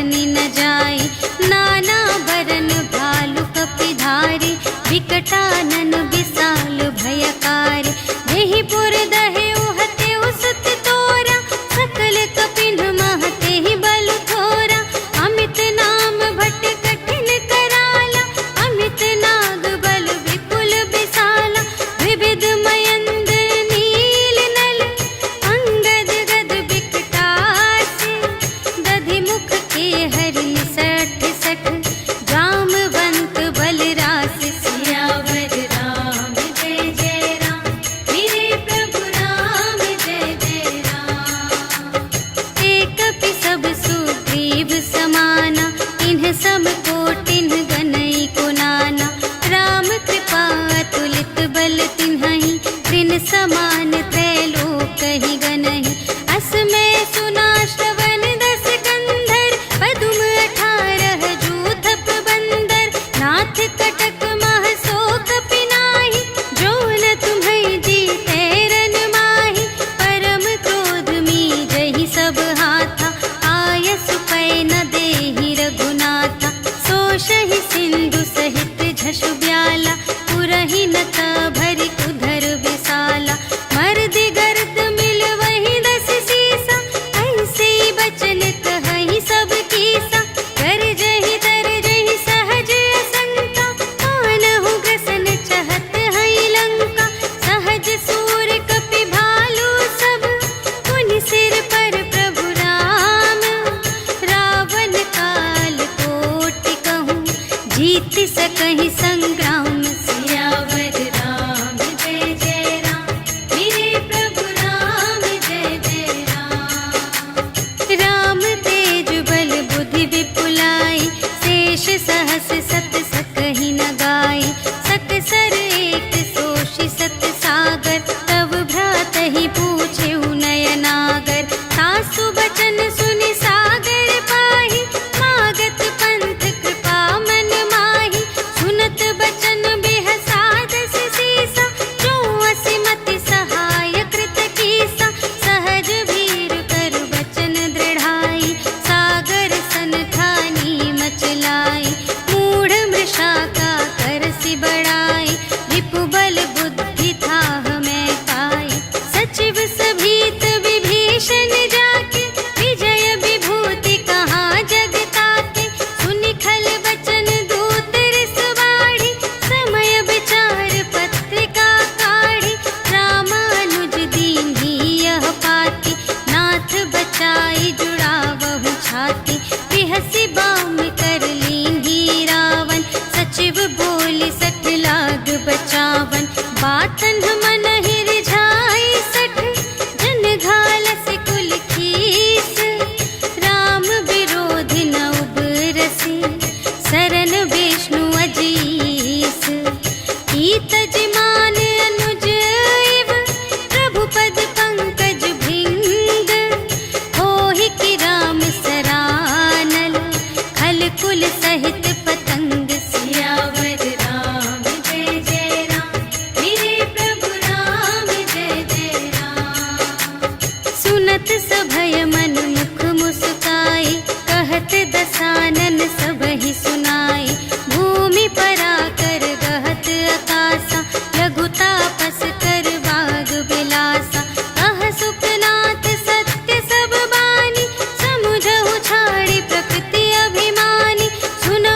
बरनी न जाई। नाना बरन भालु कपिधारी, विकटानन विशाल भयकारी। देहि पुर दहे उहते उसत तोरा, सकल कपिन महते ही बलु थोरा। अमित नाम भट कठिन कराला, अमित नाग बल विपुल विशाला। विविध मयंद्र नील नल, अंगद गद विकटासी। दधि मुख के हरि सठ सठ, जामवंत बलरास। सियावर राम जय जय राम, मेरे प्रभु राम जय जय राम। एक कपि सब सुग्रीव समाना, इन्ह सम कोटिन गनई को नाना। राम कृपा अतुलित बल तिन्हहि, त्रिन समान त्रैलोकहि गनहि। अस मैं सुना श्रवण दस कंधर, पदुम 18 जूथप बंदर। नाथ कटक मह सो कपि नाहि, जो न तुम्है जीतै रन माहि। परम क्रोध मीजहि सब हाथा, आयसु पै न देहि रघुनाथा। सोषहि सिंधु सहित झसु ब्याला, पुरहि न भरि उधर विशाला। मर्दि गर्द मिल वही 10 सीसा, ऐसे बचन कहहि सब कीसा। गरजहि तरजहि सहज असंका, कानहु ग्रसन चहत हई लंका। सहज सूर कपि भालु सब, पुनि सिर पर प्रभु राम। रावण काल कोटि कहूँ, जीत सकहि संग्राम। सियावर राम जय जय राम, मेरे प्रभु राम जय जय राम। राम तेज बल बुद्धि विपुलाई, शेष सहस सत सकहि न गाई। सकसर एक सोषि सत सागर, तव भ्रातहि पूछेउ नयनागर। सासु बचन सुनि सागर पाहि, मागत पंथ कृपा मन माहि। सुनत बचन बिहसा 10 सीसा, जो असिमति सहाय कृत कीसा। सहज वीर कर बचन दृढ़ाई, सागर सन ठानी मचलाई। मूढ़ मृषा का करसि बढ़ाई, रिपु बल बुद्धि थाह मैं पाई। सचिव सभीत विभीषण जाके, विजय विभूति कहाँ जग ताके। सुनि खल बचन दूत रिस बाढ़ी, समय विचार पत्रिका काढ़ी। रामानुज दीन्ही यह पाती, नाथ बचाई जुड़ावहु छाती। बिहसि बाम कर लीन्ही रावण, सचिव बोली 60 लाग बचावन। बातन मन ही रिझाई 60, जन घालस कुल खीस। राम विरोधि न उबरसी, सरन विष्णु अजीस। कीतज मान अनुज इव, प्रभु पद पंकज भृंग। होहि कि राम सरानल, खल कुल सहित पतंग। सियावर राम जय जय राम, मेरे प्रभु राम जय जय राम। सुनत सभय मन मुख मुस्काई, कहत दसानन सबहि सुनाई। भूमि पराकर गहत आकासा, लघु तापस कर बाग बिलासा। कह सुखनाथ सत्य सब बानी, समुझहु छाड़ी प्रकृति अभिमानी। सुनहु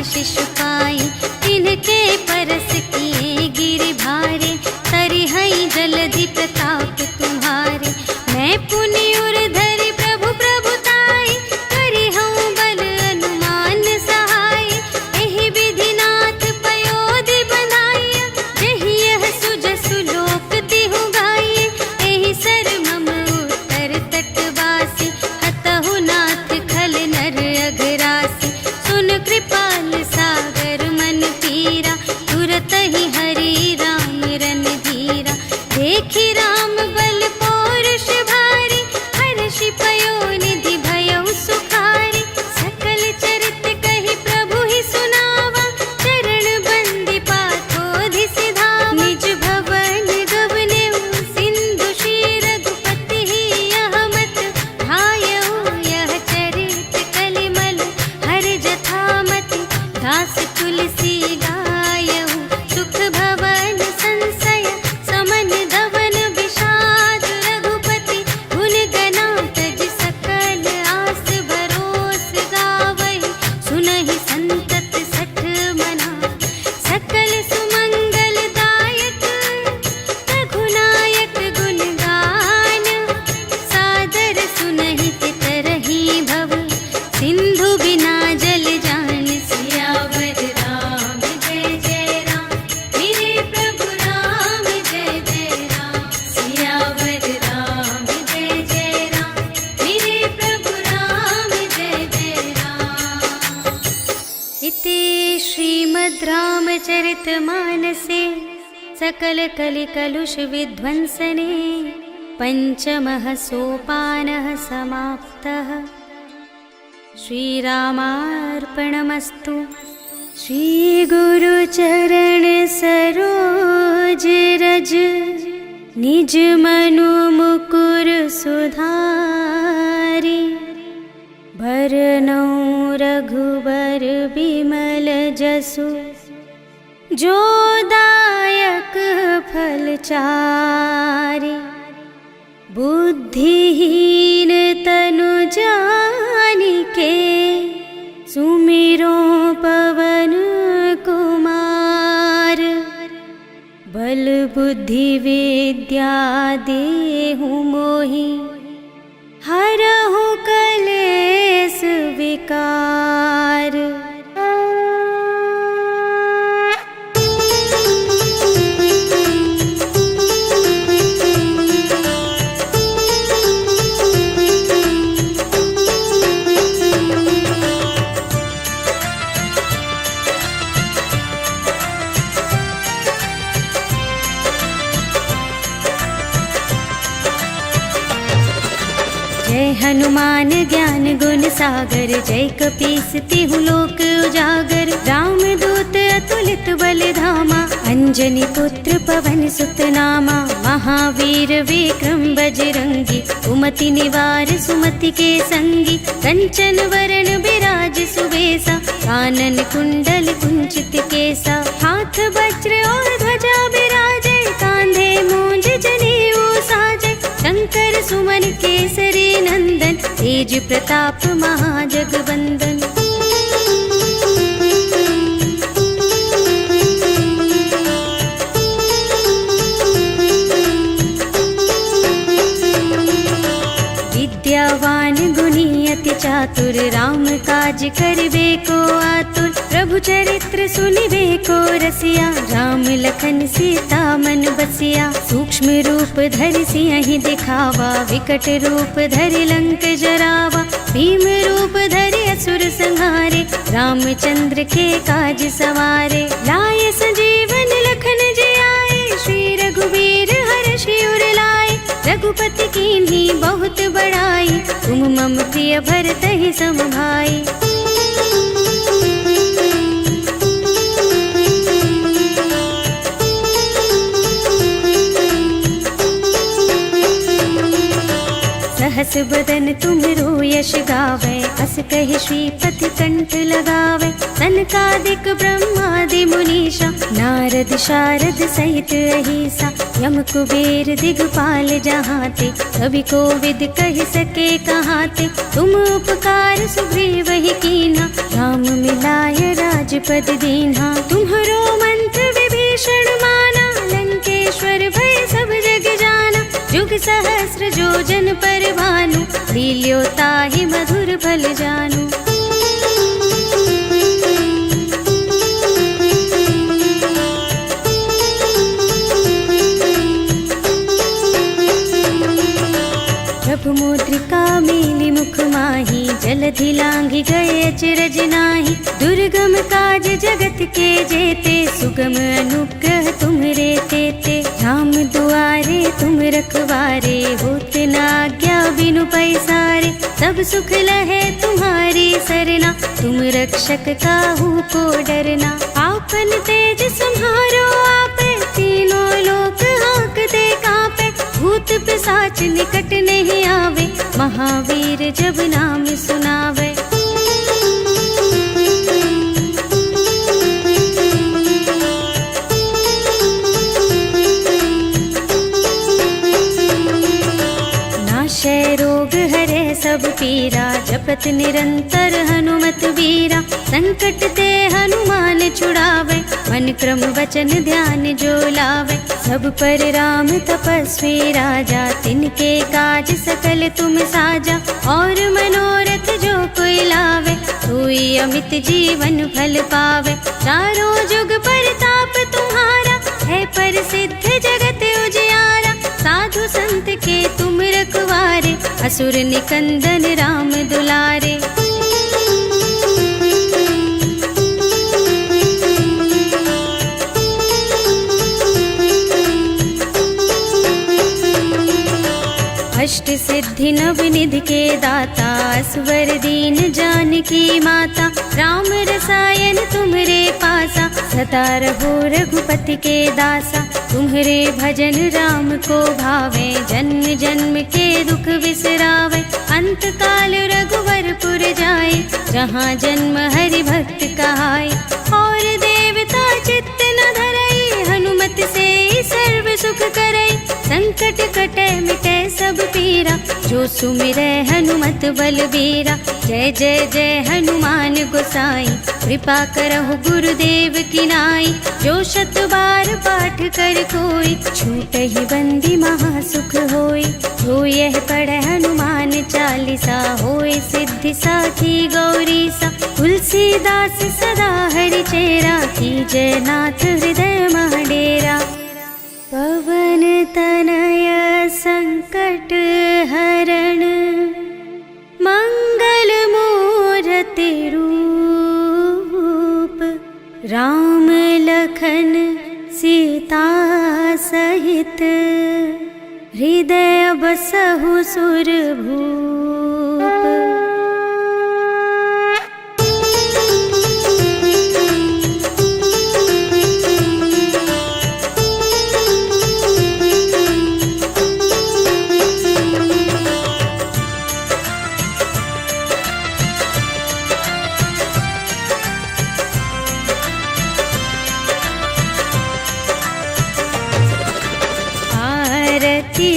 आशीष पाई, तिनके परस किए गिर भारे, तरिहई जलधि प्रताप तुम्हारे। मैं पुनि उर धरि प्रभु प्रभुताई, करिहऊँ बल अनुमान सहाय। एहि विधिनाथ पयोधि बंधाइया, जहि यह सुजसु लोक तिहु गाइए। एहि सर मम उत्तर तटवासी, हतहु नाथ खल नर अघरासी। सुन कृपाल सागर मन पीरा, तुरत ही हरि राम रन धीरा। देखी राम बल पौरुष भारी, हर्षि पयोनिधि भयउ सुखारी। सकल चरित कहि प्रभु ही सुनावा, चरण बंदी पाथोधि सिधावा। निज भवन गवनेउ सिंधु श्री रघुपति ही यह मत भायउ। यह चरित कलिमल हर जथामति, दास तुलसी गायउ। सुख भवन संशय समन धवन विषाद, रघुपति गुण गना तज सकल आस भरोस गावहि। सुनहि संतत सठ मना, सकल सुमंगल दायक। रघुनायक गुण गान, सादर सुनहि तितरहि भव। सिंधु बिना जल जान, सियावर राम जय जय राम। मेरे प्रभु राम जय जय राम, सियावर राम जय जय राम। मेरे प्रभु राम जय जय राम। इति श्रीमद् रामचरितमानसे सकल कलि कलुष विध्वंसने, पंचमः सोपानः समाप्तः। श्रीरामार्पणमस्तु। श्री गुरु चरण सरोज रज, निज मनु मुकुर सुधारी। भरनउँ रघुबर बिमल जसु, जो दायक फल चारि। बुद्धिहीन तनु जानिके, सुमिरो पवन कुमार। बल बुद्धि विद्या देहु मोहि, हरहु कलेस विकार। जय हनुमान ज्ञान गुण सागर, जय कपीस तिहु लोक उजागर। राम दूत अतुलित बल धामा, अंजनी पुत्र पवन सुत नामा। महावीर विक्रम बजरंगी, कुमति निवार सुमति के संगी। कंचन वरण बिराज सुबेसा, कानन कुंडल कुंचित केसा। हाथ वज्र और ध्वजा बिराजे, कांधे मूंज जनेऊ साजे। शंकर सुमन केसरी नंदन, तेज प्रताप महाजगवंदन। विद्यावान गुणी अति चातुर, राम काज करबे को आतुर। प्रभु चरित्र सुनिबे को रसिया, राम लखन सीता मन बसिया। सूक्ष्म रूप धरि सियहि दिखावा, विकट रूप धरि लंक जरावा। भीम रूप धरि असुर संहारे, रामचंद्र के काज सवारे। लाए संजीवन लखन जियाए, श्री रघुवीर हर्षि उर लाए। रघुपति कीन्ही बहुत बड़ाई, तुम मम प्रिय भरतहि सम भाई। सहस बदन तुमरो यश गावे, अस कहि श्रीपति कंठ लगावे। सनकादिक ब्रह्मादि मुनीश, ईशा। नारद शारद सहित अहिसा, यम कुबेर दिगपाल जहाँ ते। कवि कोविद कह सके कहाँ ते, तुम उपकार सुग्रीव ही कीन्हा। राम मिलाय राजपद दीन्हा, तुम्हरो मंत्र विभीषण माना। लंकेश्वर भय सब जग जाना, जुग सहस्र जोजन पर भानु। लील्यो ताहि मधुर फल जानु। प्रभु मुद्रिका मेलि मुख माहि, जलधि लांघि गए अचरज नाही। दुर्गम काज जगत के जेते, सुगम अनुग्रह तुम्हरे तेते। राम दुआरे तुम रखवारे, होत न आज्ञा बिनु पैसारे। सब सुख लहे तुम्हारी सरना, तुम रक्षक काहू को डरना। आपन तेज सम्हारो आपे, तीनों लोक हांकते कांपे। भूत पिशाच निकट नहीं आवे, महावीर जब नाम सुनावे। नाशय रोग हरे सब पीरा, जपत निरंतर हनुमत बीरा। संकट ते हनुमान छुड़ावे, मन क्रम वचन ध्यान जो लावे। सब पर राम तपस्वी राजा, तिनके काज सकल तुम साजा। और मनोरथ जो कोई लावे, सोई अमित जीवन फल पावे। चारों जुग परताप तुम्हारा, है प्रसिद्ध जगत उजियारा। साधु संत के तुम रखवारे, असुर निकंदन राम दुलारे। अष्ट सिद्धि नव निधि के दाता, असवर दीन जानकी माता। राम रसायन तुम्हरे पासा, सदा रहो रघुपति के दासा। तुम्हरे भजन राम को भावे, जन्म जन्म के दुख बिसरावे। अंत काल रघुवरपुर जाए, जहाँ जन्म हरि भक्त कहाए। और देवता चित्त न धरई, हनुमत से सर्व सुख करई। संकट कटे मिटे सब पीरा, जो सुमिरै हनुमत बलबीरा। जय जय जय हनुमान गोसाई, कृपा करहु गुरुदेव की नाई। जो शत बार पाठ कर कोई, छूटहि बंदी महासुख होई। जो यह पढ़े हनुमान चालीसा, होय सिद्धि साखी गौरीसा। तुलसीदास सदा हरि चेरा, कीजय नाथ हृदय मह डेरा। पवन तनय संकट हरण, मंगल मूरति रूप। राम लखन सीता सहित, हृदय बसहु सुरभूप।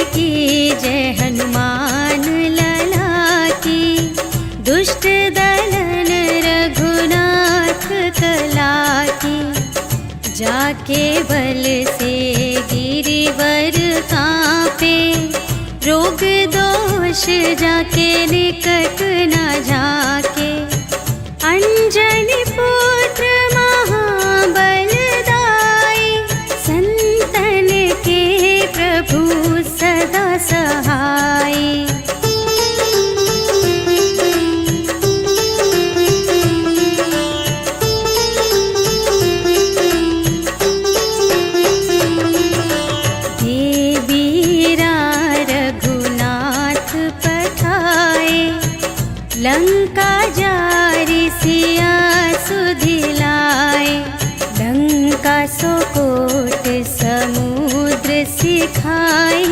की जय हनुमान लला की, दुष्ट दलन रघुनाथ कला की। जाके बल से गिरिवर कांपे, रोग दोष जाके निकट न जाके। अंजनी पुत्र महाबल दाई, संतन के प्रभु सदा सहाय। देवीरा रघुनाथ पठाए, लंका जारि सिया सुधिलाए। लंका सोकोट समुद्र सिखाई,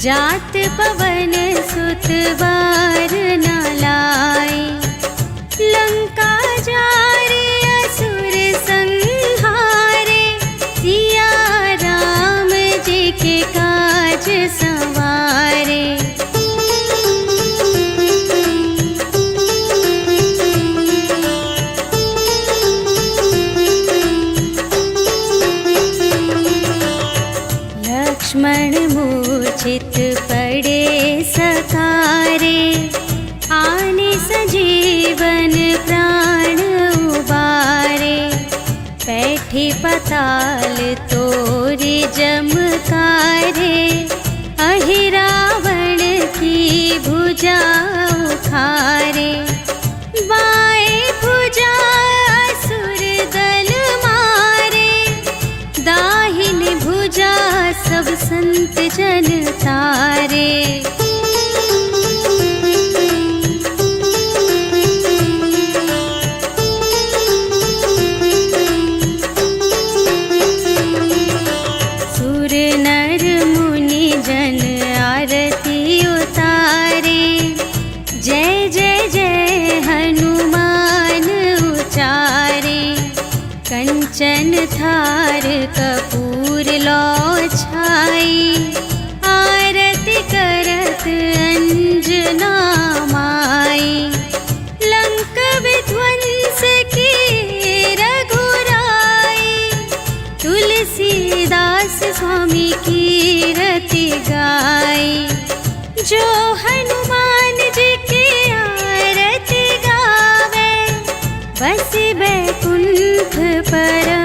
जात पवन सुत बार न लाई। लंका जारि असुर संहाई, क्षण मूर्छित पड़े सकारे, आने सजीवन प्राण उबारे। बैठी पताल तोरी जमकारे, अहि रावण की भुजा उखारे। बाएं भुजा असुर दल मारे, दाहिनी भुजा सब संत जन तारे। सुर नर मुनि जन आरती उतारे, जय जय जय हनुमान उचारे। कंचन थार कपूर लो छाई, आरती करत अंजना माई। लंक विध्वंस की रघुराई, तुलसीदास स्वामी की रति गाई। जो हनुमान जी की आरती गावे, बस बैकुंठ परम